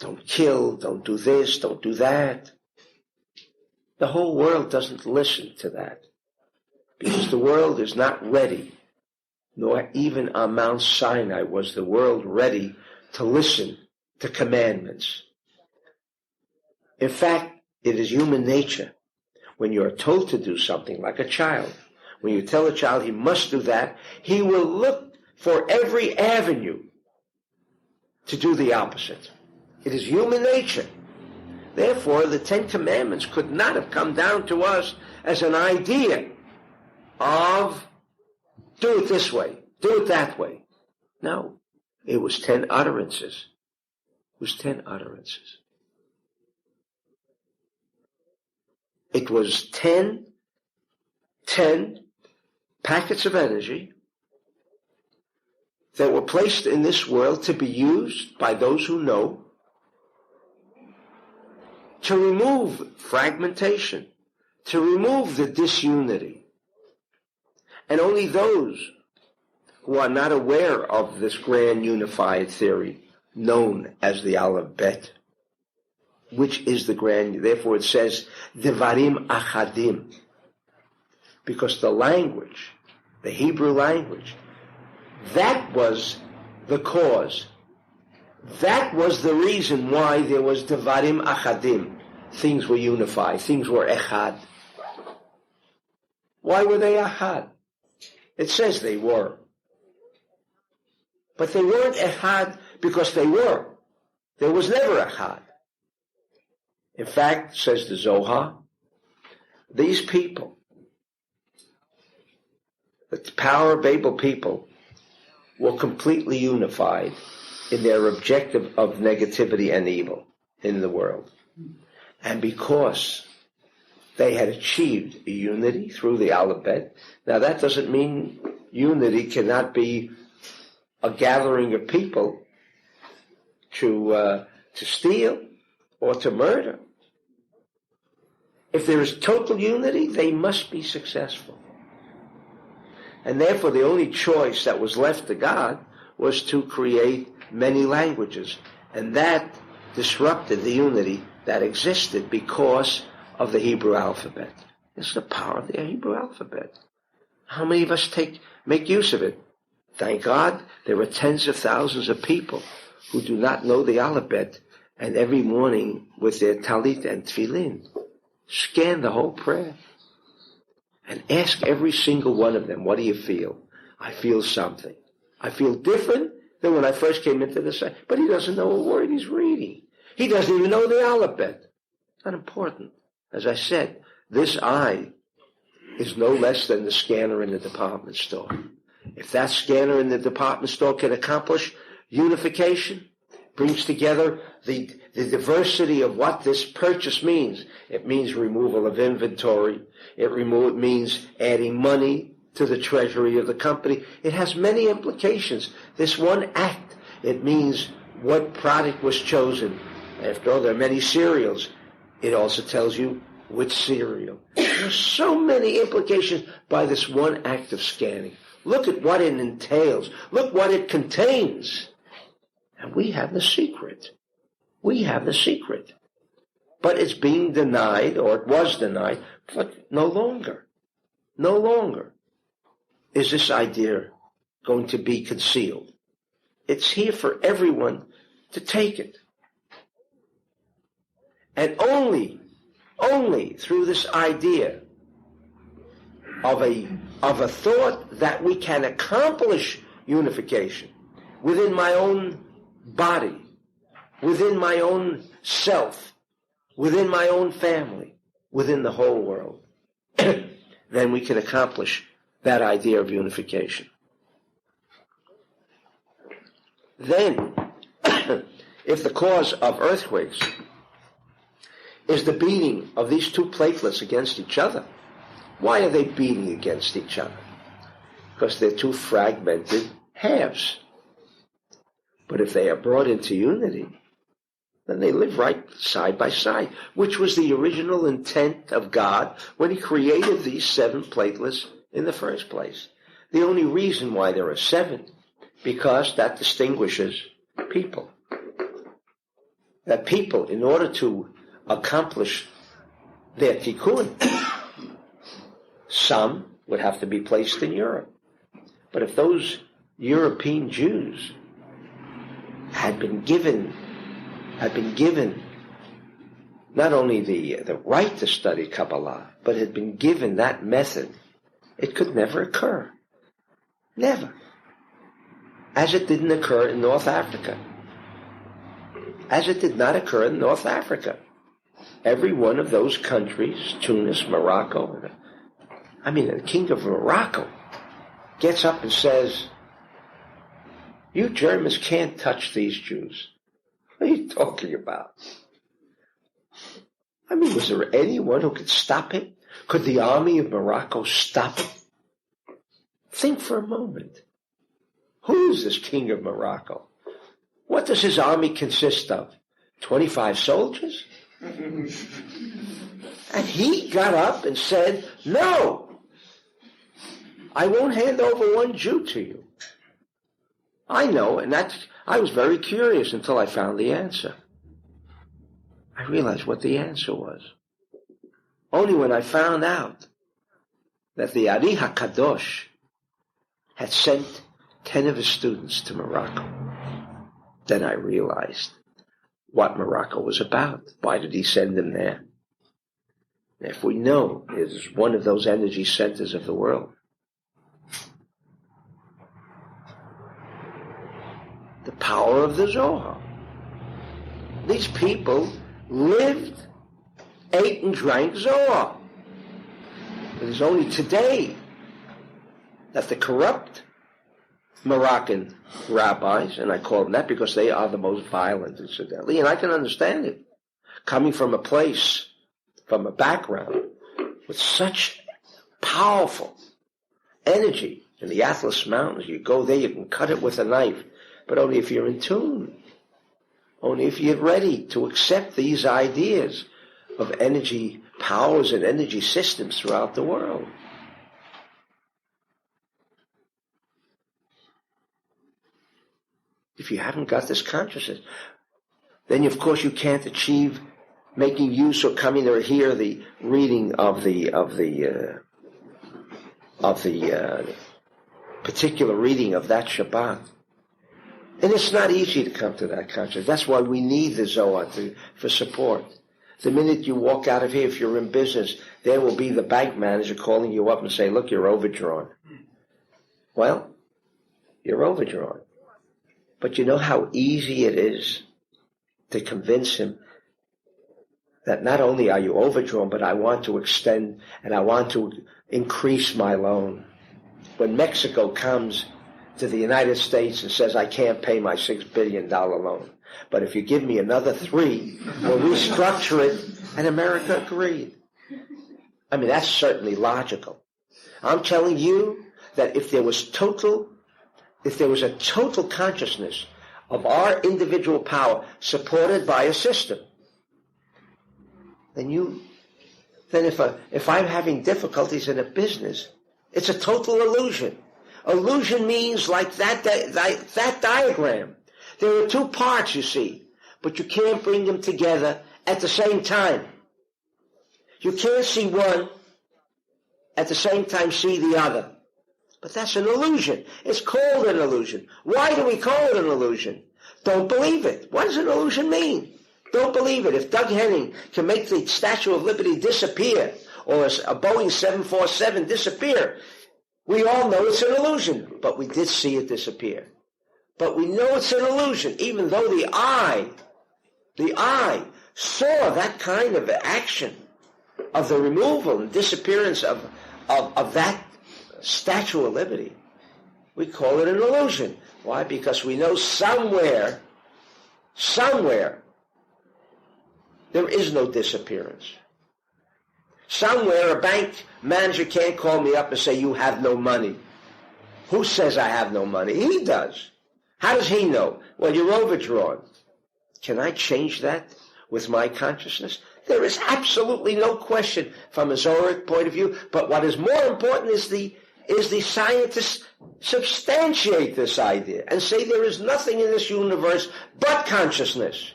don't kill, don't do this, don't do that. The whole world doesn't listen to that because the world is not ready, nor even on Mount Sinai was the world ready to listen to commandments. In fact, it is human nature. When you're told to do something, like a child, when you tell a child he must do that, he will look for every avenue to do the opposite. It is human nature. Therefore, the 10 Commandments could not have come down to us as an idea of do it this way, do it that way. No, it was 10 utterances. It was 10 utterances. It was 10 packets of energy that were placed in this world to be used by those who know to remove fragmentation, to remove the disunity. And only those who are not aware of this grand unified theory known as the Aleph Bet, which is the grand, therefore it says, Devarim Achadim, because the language, the Hebrew language, that was the cause. That was the reason why there was Devarim Achadim. Things were unified. Things were Echad. Why were they Echad? It says they were. But they weren't Echad because they were. There was never Echad. In fact, says the Zohar, these people, the Tower of Babel people, were completely unified in their objective of negativity and evil in the world. And because they had achieved a unity through the Aleph Bet, now that doesn't mean unity cannot be a gathering of people to steal or to murder. If there is total unity, they must be successful. And therefore the only choice that was left to God was to create many languages. And that disrupted the unity that existed because of the Hebrew alphabet. It's the power of the Hebrew alphabet. How many of us make use of it? Thank God there are tens of thousands of people who do not know the alphabet, and every morning with their talit and tefillin scan the whole prayer and ask every single one of them, what do you feel? I feel something. I feel different than when I first came into the site. But he doesn't know a word he's reading. He doesn't even know the alphabet. Not important. As I said, this eye is no less than the scanner in the department store. If that scanner in the department store can accomplish unification, brings together the diversity of what this purchase means. It means removal of inventory. It means adding money to the treasury of the company. It has many implications. This one act, it means what product was chosen. After all, there are many cereals. It also tells you which cereal. There are so many implications by this one act of scanning. Look at what it entails. Look what it contains. And we have the secret. We have the secret. But it's being denied, or it was denied, but no longer. No longer is this idea going to be concealed. It's here for everyone to take it. And only through this idea of a thought that we can accomplish unification within my own body, within my own self, within my own family, within the whole world, then we can accomplish that idea of unification. Then, if the cause of earthquakes is the beating of these two platelets against each other, why are they beating against each other? Because they're two fragmented halves. But if they are brought into unity, then they live right side by side, which was the original intent of God when he created these 7 platelets in the first place. The only reason why there are 7, because that distinguishes people. That people, in order to accomplish their tikkun, some would have to be placed in Europe. But if those European Jews had been given not only the right to study Kabbalah, but had been given that method, it could never occur. Never. As it didn't occur in North Africa. As it did not occur in North Africa. Every one of those countries, Tunis, Morocco, the king of Morocco gets up and says, you Germans can't touch these Jews. What are you talking about? Was there anyone who could stop it? Could the army of Morocco stop it? Think for a moment. Who is this king of Morocco? What does his army consist of? 25 soldiers? And he got up and said, no, I won't hand over one Jew to you. I know, and I was very curious until I found the answer. I realized what the answer was. Only when I found out that the Ari HaKadosh had sent 10 of his students to Morocco, then I realized what Morocco was about. Why did he send them there? And if we know it is one of those energy centers of the world, the power of the Zohar. These people lived, ate and drank Zohar. It is only today that the corrupt Moroccan rabbis, and I call them that because they are the most violent, incidentally, and I can understand it, coming from a place, from a background, with such powerful energy in the Atlas Mountains. You go there, you can cut it with a knife, but only if you're in tune, only if you're ready to accept these ideas of energy powers and energy systems throughout the world. If you haven't got this consciousness, then of course you can't achieve making use or coming or hear the reading of the particular reading of that Shabbat. And it's not easy to come to that consciousness. That's why we need the Zohar for support. The minute you walk out of here, if you're in business, there will be the bank manager calling you up and say, look, you're overdrawn. Well, you're overdrawn. But you know how easy it is to convince him that not only are you overdrawn, but I want to extend and I want to increase my loan. When Mexico comes to the United States and says, I can't pay my $6 billion loan, but if you give me another $3, we'll restructure it, and America agreed. I mean, that's certainly logical. I'm telling you that if there was a total consciousness of our individual power supported by a system, then if I'm having difficulties in a business, it's a total illusion. Illusion means like that diagram. There are two parts, you see, but you can't bring them together at the same time. You can't see one at the same time see the other. But that's an illusion. It's called an illusion. Why do we call it an illusion? Don't believe it. What does an illusion mean? Don't believe it. If Doug Henning can make the Statue of Liberty disappear, or a Boeing 747 disappear, we all know it's an illusion. But we did see it disappear. But we know it's an illusion, even though the eye saw that kind of action of the removal and disappearance of that Statue of Liberty. We call it an illusion. Why? Because we know somewhere, there is no disappearance. Somewhere a bank manager can't call me up and say, you have no money. Who says I have no money? He does. How does he know? Well, you're overdrawn. Can I change that with my consciousness? There is absolutely no question from a Zoharic point of view, but what is more important is the scientists substantiate this idea and say there is nothing in this universe but consciousness.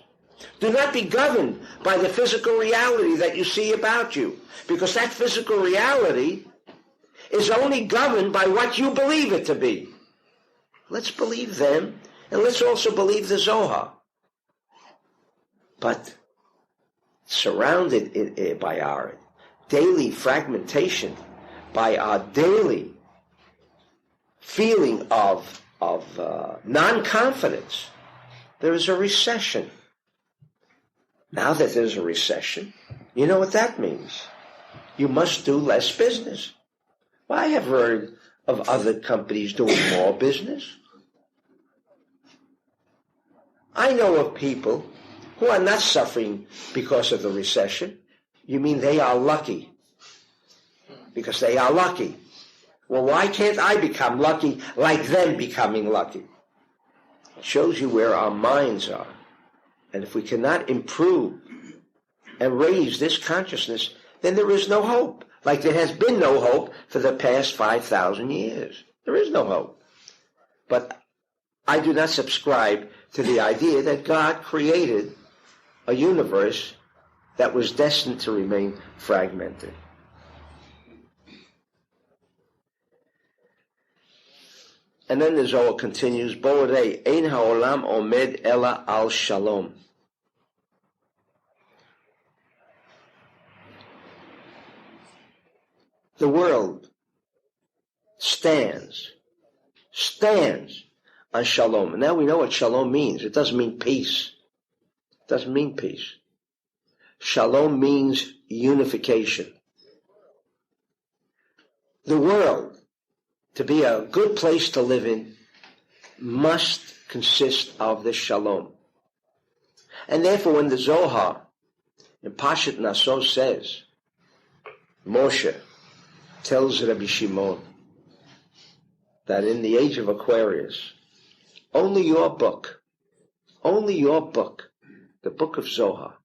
Do not be governed by the physical reality that you see about you, because that physical reality is only governed by what you believe it to be. Let's believe them, and let's also believe the Zohar. But surrounded by our daily fragmentation, by our daily feeling of non-confidence, there is a recession. Now that there's a recession, you know what that means. You must do less business. Well, I have heard of other companies doing more business. I know of people who are not suffering because of the recession. You mean they are lucky? Because they are lucky. Well, why can't I become lucky like them becoming lucky? It shows you where our minds are. And if we cannot improve and raise this consciousness, then there is no hope. Like there has been no hope for the past 5,000 years. There is no hope. But I do not subscribe to the idea that God created a universe that was destined to remain fragmented. And then the Zohar continues, Bo'orei, ein ha'olam omed ela al shalom. The world stands on shalom. And now we know what shalom means. It doesn't mean peace. It doesn't mean peace. Shalom means unification. The world, to be a good place to live in, must consist of this shalom. And therefore, when the Zohar in Parshat Naso says, Moshe tells Rabbi Shimon that in the age of Aquarius, only your book, the book of Zohar,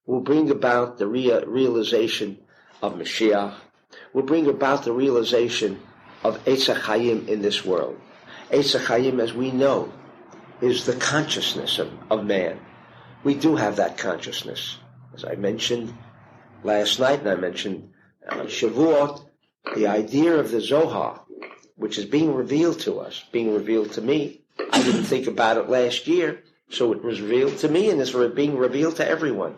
will bring about the realization of Mashiach, will bring about the realization of Eitz HaChaim in this world. Eitz HaChaim, as we know, is the consciousness of man. We do have that consciousness. As I mentioned last night, and I mentioned on Shavuot, the idea of the Zohar, which is being revealed to us, being revealed to me. I didn't think about it last year, so it was revealed to me, and it's being revealed to everyone,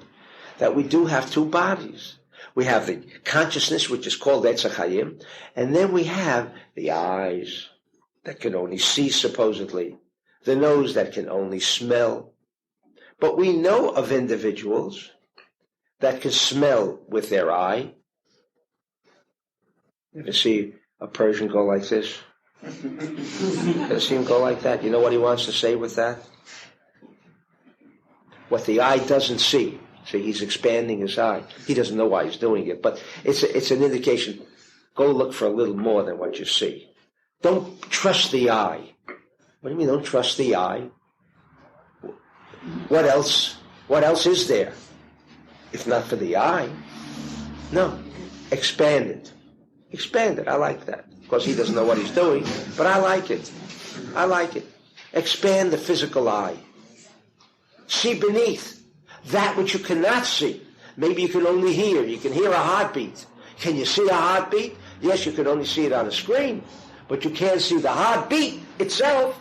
that we do have two bodies. We have the consciousness, which is called Eitz HaChaim, and then we have the eyes that can only see, supposedly, the nose that can only smell. But we know of individuals that can smell with their eye. You ever see a Persian go like this? Ever see him go like that? You know what he wants to say with that? What the eye doesn't see. See, he's expanding his eye. He doesn't know why he's doing it, but it's an indication. Go look for a little more than what you see. Don't trust the eye. What do you mean, don't trust the eye? What else? What else is there? If not for the eye? No. Expand it. Expand it. I like that. Of course, he doesn't know what he's doing, but I like it. I like it. Expand the physical eye. See beneath that which you cannot see. Maybe you can only hear. You can hear a heartbeat. Can you see a heartbeat? Yes, you can only see it on a screen, but you can't see the heartbeat itself.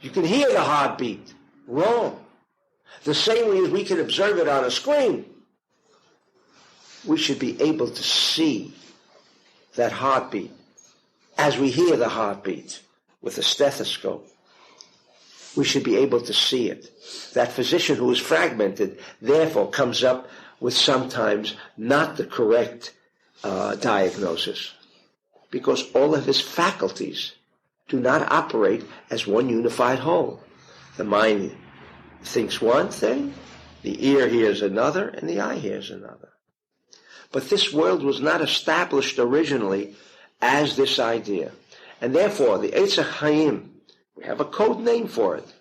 You can hear the heartbeat. Wrong. The same way as we can observe it on a screen, we should be able to see that heartbeat as we hear the heartbeat with a stethoscope. We should be able to see it. That physician who is fragmented, therefore, comes up with sometimes not the correct diagnosis, because all of his faculties do not operate as one unified whole. The mind thinks one thing, the ear hears another, and the eye hears another. But this world was not established originally as this idea. And therefore, the Eitz HaChaim, we have a code name for it.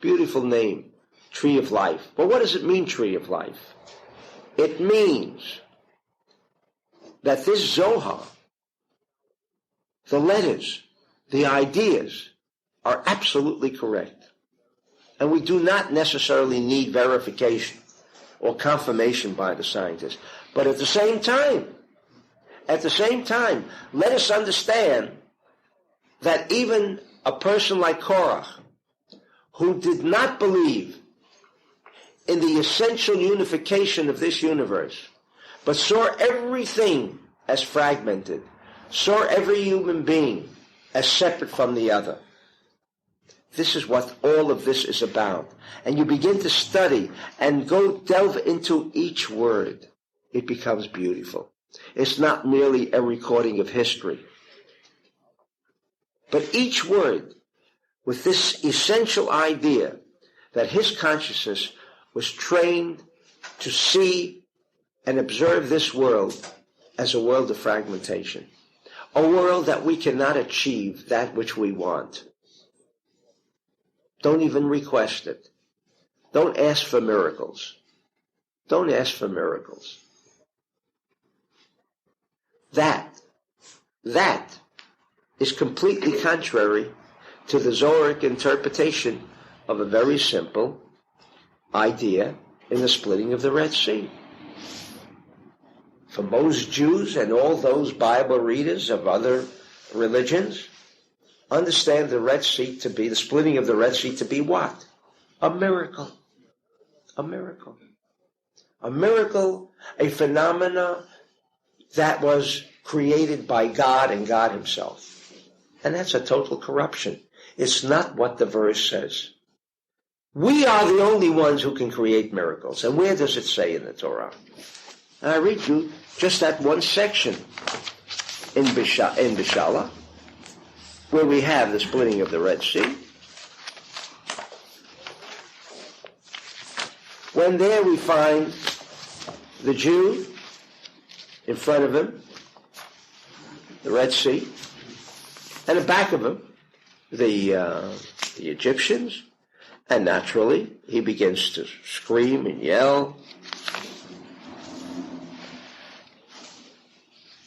Beautiful name, Tree of Life. But what does it mean, Tree of Life? It means that this Zohar, the letters, the ideas, are absolutely correct. And we do not necessarily need verification or confirmation by the scientists. But at the same time, let us understand that even a person like Korach, who did not believe in the essential unification of this universe, but saw everything as fragmented, saw every human being as separate from the other. This is what all of this is about. And you begin to study and go delve into each word. It becomes beautiful. It's not merely a recording of history, but each word with this essential idea that his consciousness was trained to see and observe this world as a world of fragmentation, a world that we cannot achieve that which we want. Don't even request it. Don't ask for miracles. Don't ask for miracles. That is completely contrary to the Zoharic interpretation of a very simple idea in the splitting of the Red Sea. For most Jews and all those Bible readers of other religions, understand the Red Sea to be, the splitting of the Red Sea to be what? A miracle. A miracle. A miracle, a phenomena that was created by God and God himself. And that's a total corruption. It's not what the verse says. We are the only ones who can create miracles. And where does it say in the Torah? And I read you just that one section in Bishala, where we have the splitting of the Red Sea. When there we find the Jew in front of him, the Red Sea, and in back of him, the Egyptians, and naturally he begins to scream and yell.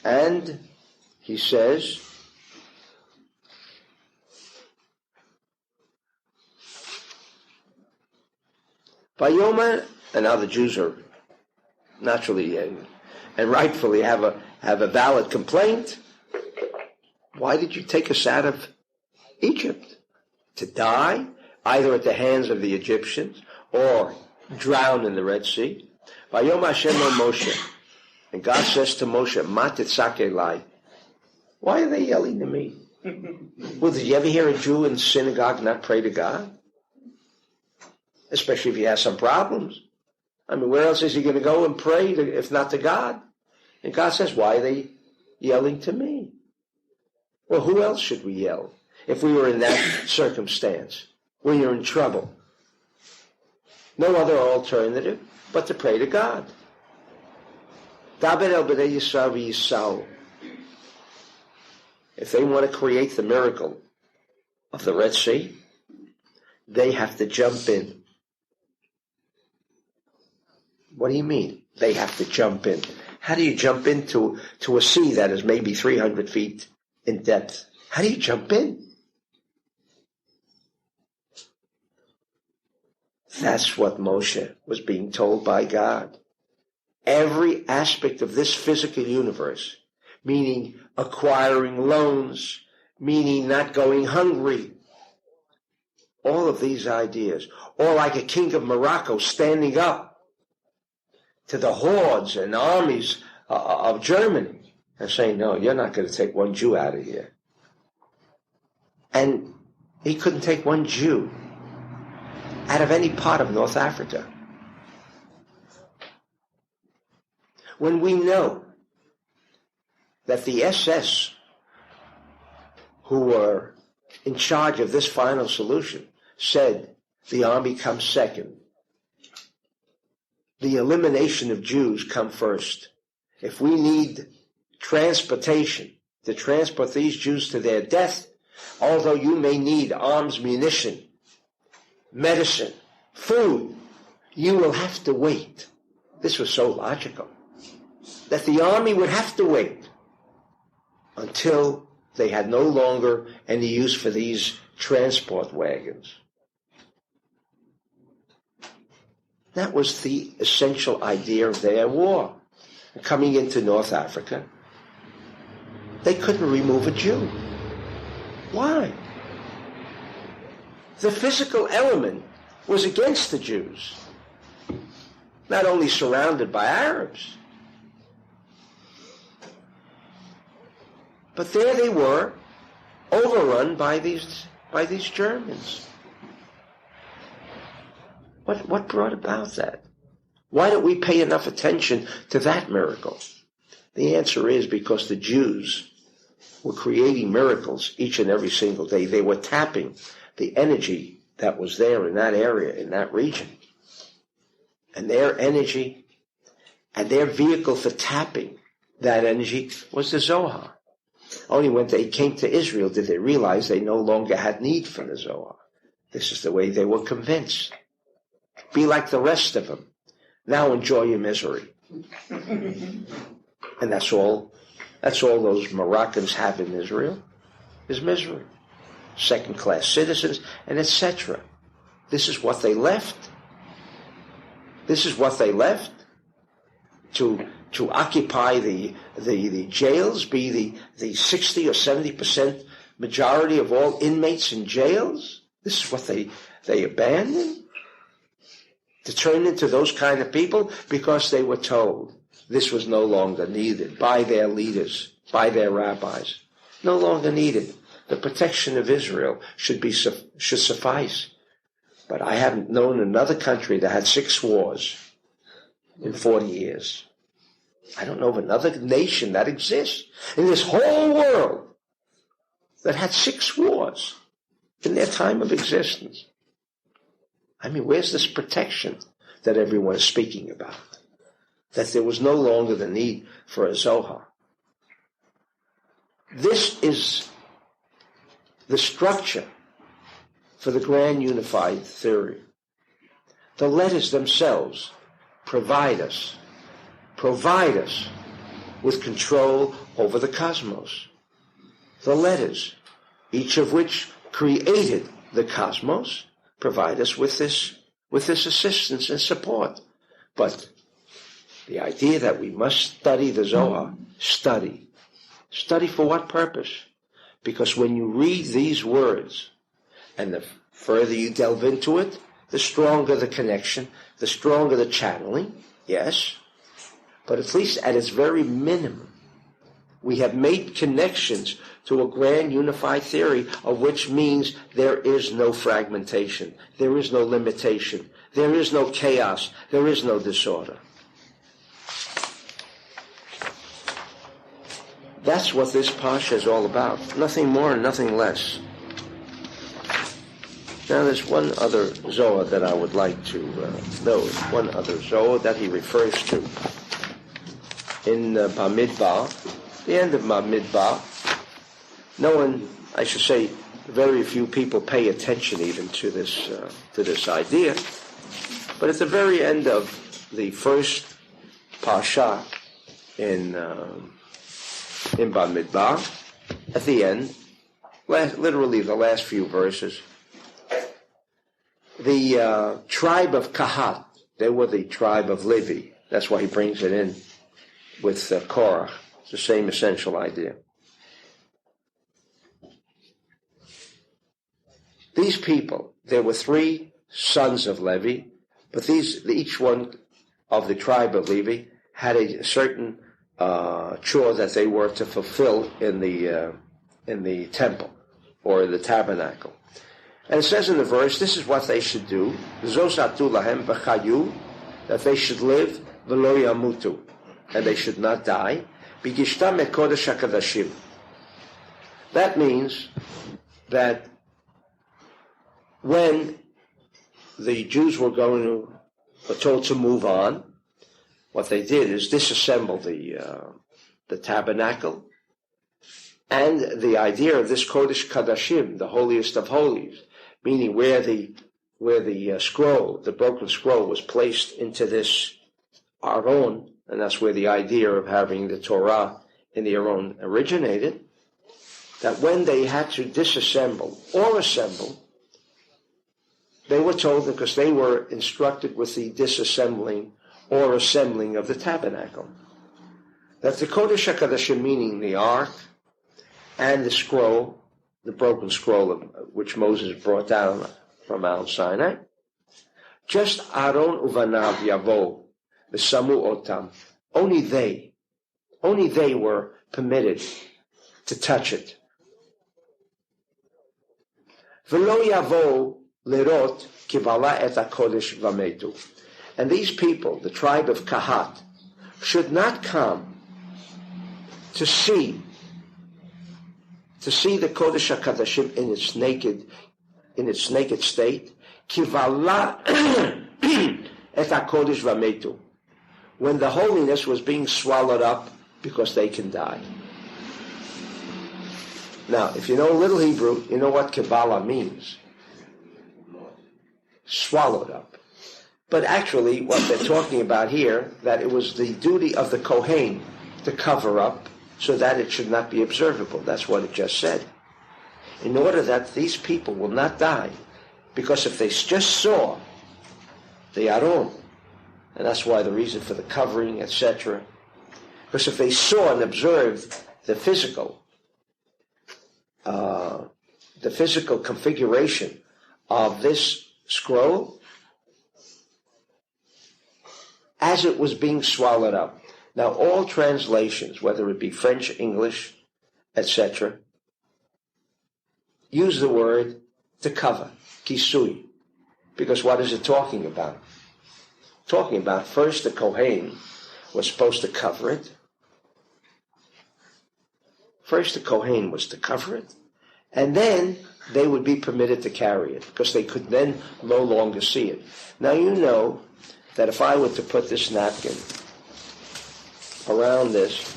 And he says, Vayoma, and now the Jews are naturally and rightfully have a valid complaint. Why did you take us out of Egypt? To die, either at the hands of the Egyptians or drown in the Red Sea. Vayoma Hashem lo Moshe. And God says to Moshe, Ma titzak elai. Why are they yelling to me? Well, did you ever hear a Jew in synagogue not pray to God? Especially if he has some problems. I mean, where else is he going to go and pray if not to God? And God says, why are they yelling to me? Well, who else should we yell if we were in that circumstance, when you're in trouble? No other alternative but to pray to God. If they want to create the miracle of the Red Sea, they have to jump in. What do you mean? They have to jump in. How do you jump into a sea that is maybe 300 feet in depth? How do you jump in? That's what Moshe was being told by God. Every aspect of this physical universe, meaning acquiring loans, meaning not going hungry, all of these ideas, or like a king of Morocco standing up to the hordes and armies of Germany and saying, no, you're not going to take one Jew out of here. And he couldn't take one Jew out of any part of North Africa. When we know that the SS, who were in charge of this final solution, said the army comes second, the elimination of Jews come first. If we need transportation to transport these Jews to their death, although you may need arms, munition, medicine, food, you will have to wait. This was so logical that the army would have to wait until they had no longer any use for these transport wagons. That was the essential idea of their war. Coming into North Africa, they couldn't remove a Jew. Why? The physical element was against the Jews, not only surrounded by Arabs, but there they were, overrun by these Germans. What brought about that? Why don't we pay enough attention to that miracle? The answer is because the Jews were creating miracles each and every single day. They were tapping the energy that was there in that area, in that region. And their energy and their vehicle for tapping that energy was the Zohar. Only when they came to Israel did they realize they no longer had need for the Zohar. This is the way they were convinced. Be like the rest of them. Now enjoy your misery. And that's all those Moroccans have in Israel, is misery. Second-class citizens, and etc. This is what they left. This is what they left to occupy the jails, be the 60 or 70% majority of all inmates in jails. This is what they abandoned, to turn into those kind of people because they were told this was no longer needed by their leaders, by their rabbis. No longer needed. The protection of Israel should suffice. But I haven't known another country that had 6 wars in 40 years. I don't know of another nation that exists in this whole world that had 6 wars in their time of existence. I mean, where's this protection that everyone is speaking about? That there was no longer the need for a Zohar. This is the structure for the grand unified theory. The letters themselves provide us with control over the cosmos. The letters, each of which created the cosmos, provide us with this assistance and support. But the idea that we must study the Zohar, study for what purpose? Because when you read these words, and the further you delve into it, the stronger the connection, the stronger the channeling, yes, but at least at its very minimum, we have made connections to a grand unified theory, of which means there is no fragmentation, there is no limitation, there is no chaos, there is no disorder. That's what this Parsha is all about. Nothing more and nothing less. Now there's one other Zohar that I would like to note. One other Zohar that he refers to. In Bamidbar, the end of Bamidbar, no one, I should say, very few people pay attention even to this idea. But at the very end of the first Parsha in Bamidbar, at the end, literally the last few verses, the tribe of Kahat, they were the tribe of Levi. That's why he brings it in with Korach. It's the same essential idea. These people, there were 3 sons of Levi, but each one of the tribe of Levi had a certain chore that they were to fulfill in the temple or the tabernacle. And it says in the verse, this is what they should do, Zosatu lahem v'chayu, that they should live v'lo yamutu, and they should not die, b'gishtam mekodesh hakadashim. That means that when the Jews were told to move on, what they did is disassemble the tabernacle and the idea of this Kodesh Kadashim, the holiest of holies, meaning where the scroll, the broken scroll, was placed into this Aron, and that's where the idea of having the Torah in the Aron originated, that when they had to disassemble or assemble, they were told, because they were instructed with the disassembling or assembling of the tabernacle, that the Kodesh HaKodashim, meaning the ark and the scroll, the broken scroll which Moses brought down from Mount Sinai, just Aaron uvanav yavo v'samu otam, only they were permitted to touch it. V'lo yavo lerot kivala et HaKodesh v'metu. And these people, the tribe of Kahat, should not come to see the Kodesh HaKadashim in its naked state, kivala et HaKodesh v'metu, when the holiness was being swallowed up because they can die. Now, if you know a little Hebrew, you know what Kabbalah means. Swallowed up. But actually, what they're talking about here, that it was the duty of the Kohen to cover up so that it should not be observable. That's what it just said. In order that these people will not die, because if they just saw the Aron, and that's why the reason for the covering, etc., because if they saw and observed the physical configuration of this scroll as it was being swallowed up. Now, all translations, whether it be French, English, etc., use the word to cover, kisui, because what is it talking about? Talking about first the Kohen was supposed to cover it. First the Kohen was to cover it, and then they would be permitted to carry it, because they could then no longer see it. Now you know that if I were to put this napkin around this,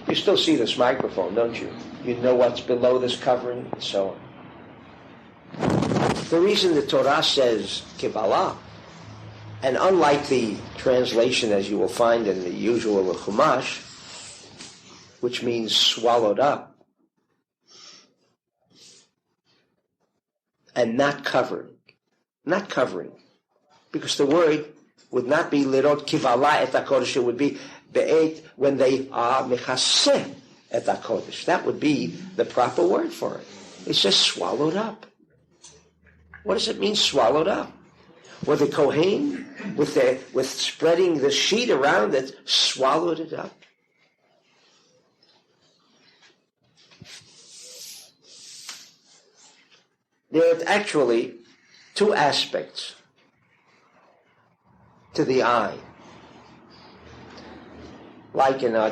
you still see this microphone, don't you? You know what's below this covering, and so on. The reason the Torah says Kabbalah, and unlike the translation as you will find in the usual Chumash, which means swallowed up, and not covering, because the word would not be lirot kivala et HaKodesh, it would be be'et when they are mechaseh et HaKodesh. That would be the proper word for it. It's just swallowed up. What does it mean, swallowed up? Well, the Kohen, with spreading the sheet around it, swallowed it up. There are actually two aspects to the eye, like in our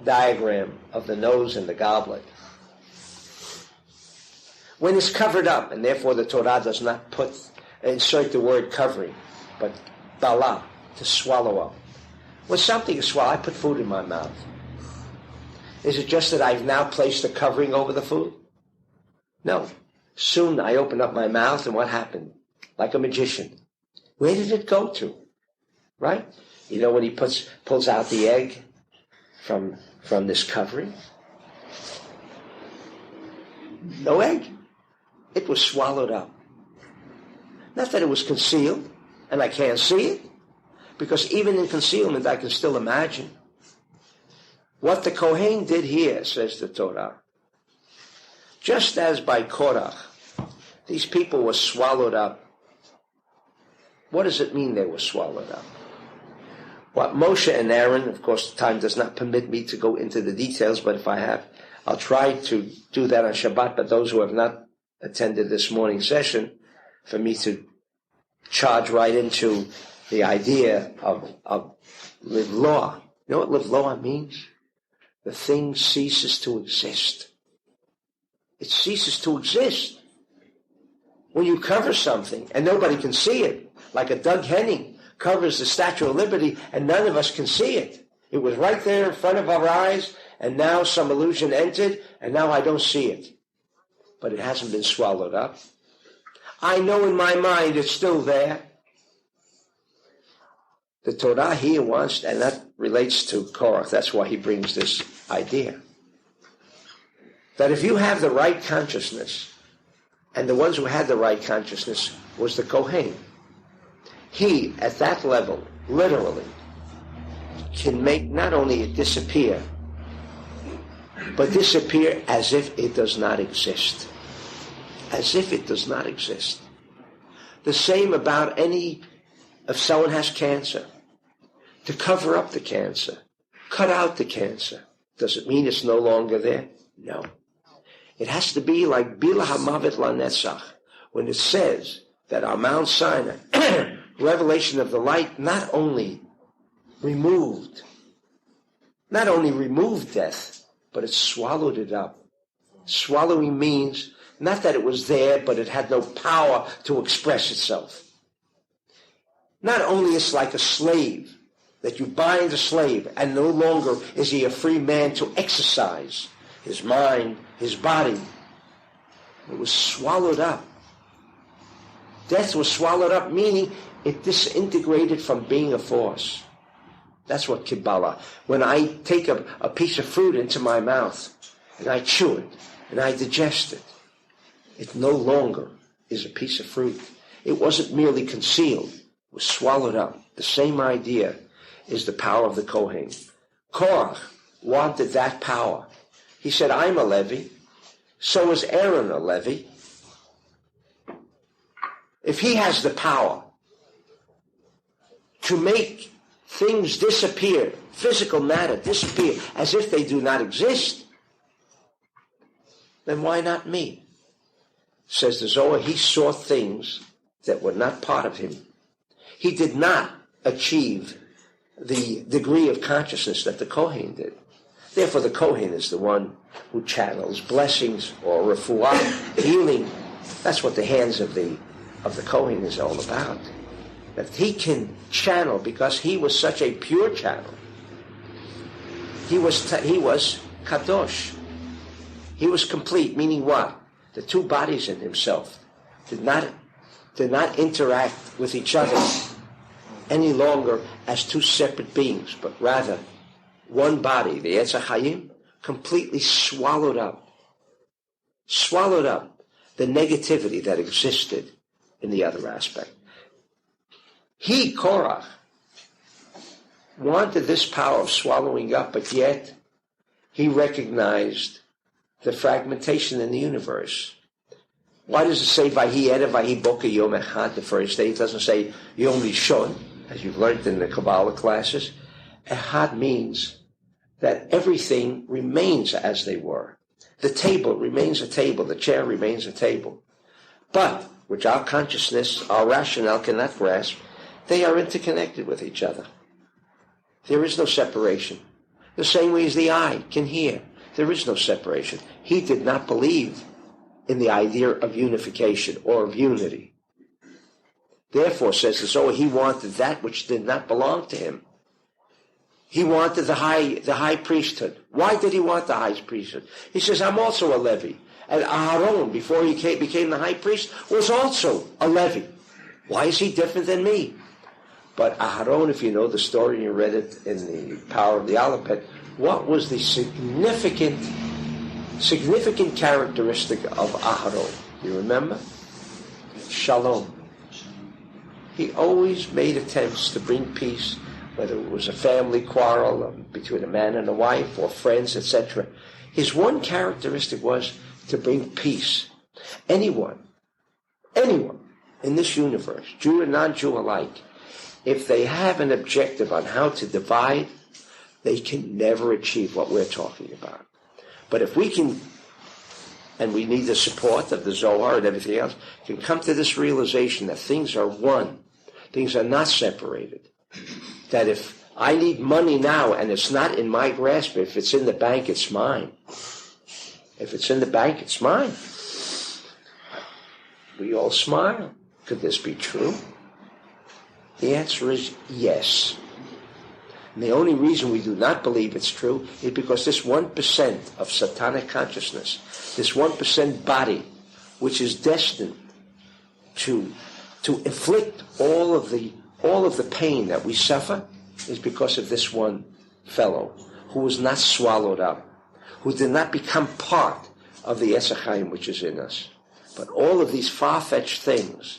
diagram of the nose and the goblet. When it's covered up, and therefore the Torah does not insert the word covering, but bala, to swallow up. When something is swallowed, I put food in my mouth. Is it just that I've now placed a covering over the food? No. Soon I opened up my mouth, and what happened? Like a magician. Where did it go to? Right? You know when he pulls out the egg from this covering? No egg. It was swallowed up. Not that it was concealed, and I can't see it, because even in concealment I can still imagine. What the Kohen did here, says the Torah, just as by Korach, these people were swallowed up. What does it mean they were swallowed up? What Moshe and Aaron, of course time does not permit me to go into the details, but if I have, I'll try to do that on Shabbat, but those who have not attended this morning's session, for me to charge right into the idea of livloa. You know what livloa means? The thing ceases to exist. It ceases to exist. When you cover something and nobody can see it, like a Doug Henning covers the Statue of Liberty and none of us can see it. It was right there in front of our eyes, and now some illusion entered, and now I don't see it. But it hasn't been swallowed up. I know in my mind it's still there. The Torah here wants, and that relates to Korach, that's why he brings this idea, that if you have the right consciousness, and the ones who had the right consciousness was the Kohen, he, at that level, literally, can make not only it disappear, but disappear as if it does not exist. As if it does not exist. The same about if someone has cancer, to cover up the cancer, cut out the cancer. Does it mean it's no longer there? No. It has to be like Bila HaMavet LaNetzach, when it says that on Mount Sinai, revelation of the light not only removed death, but it swallowed it up. Swallowing means not that it was there, but it had no power to express itself. Not only is like a slave, that you bind a slave, and no longer is he a free man to exercise his mind, his body. It was swallowed up. Death was swallowed up, meaning it disintegrated from being a force. That's what Kabbalah. When I take a piece of fruit into my mouth, and I chew it, and I digest it, it no longer is a piece of fruit. It wasn't merely concealed. It was swallowed up. The same idea is the power of the Kohen. Korach wanted that power. He said, I'm a Levi. So is Aaron a Levi. If he has the power to make things disappear, physical matter disappear, as if they do not exist, then why not me? Says the Zohar, he saw things that were not part of him. He did not achieve the degree of consciousness that the Kohen did. Therefore, the Kohen is the one who channels blessings or refuah, healing. That's what the hands of the Kohen is all about. That he can channel because he was such a pure channel. He was kadosh. He was complete, meaning what? The two bodies in himself did not interact with each other any longer as two separate beings, but rather one body, the Etz HaChaim, completely swallowed up the negativity that existed in the other aspect. He, Korach, wanted this power of swallowing up, but yet he recognized the fragmentation in the universe. Why does it say Vahi Ere Vahi Boker Yom Echad the first day? It doesn't say Yom Rishon, as you've learned in the Kabbalah classes. Echad means that everything remains as they were. The table remains a table, the chair remains a table. But, which our consciousness, our rationale cannot grasp, they are interconnected with each other. There is no separation. The same way as the eye can hear. There is no separation. He did not believe in the idea of unification or of unity. Therefore, says the Zohar, he wanted that which did not belong to him. He wanted the high priesthood. Why did he want the high priesthood? He says, I'm also a Levi. And Aharon, before he became the high priest, was also a Levi. Why is he different than me? But Aharon, if you know the story and you read it in the Power of the Aleph, what was the significant characteristic of Aharon? You remember? Shalom. He always made attempts to bring peace, whether it was a family quarrel between a man and a wife or friends, etc. His one characteristic was to bring peace. Anyone in this universe, Jew and non-Jew alike, if they have an objective on how to divide, they can never achieve what we're talking about. But if we can, and we need the support of the Zohar and everything else, can come to this realization that things are one, things are not separated, that if I need money now and it's not in my grasp, if it's in the bank, it's mine. If it's in the bank, it's mine. We all smile. Could this be true? The answer is yes. And the only reason we do not believe it's true is because this 1% of satanic consciousness, this 1% body, which is destined to inflict all of the pain that we suffer, is because of this one fellow who was not swallowed up, who did not become part of the Etz HaChaim which is in us. But all of these far-fetched things,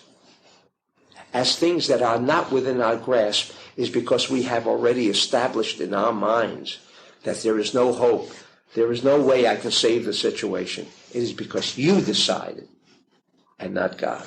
as things that are not within our grasp, is because we have already established in our minds that there is no hope, there is no way I can save the situation. It is because you decided and not God.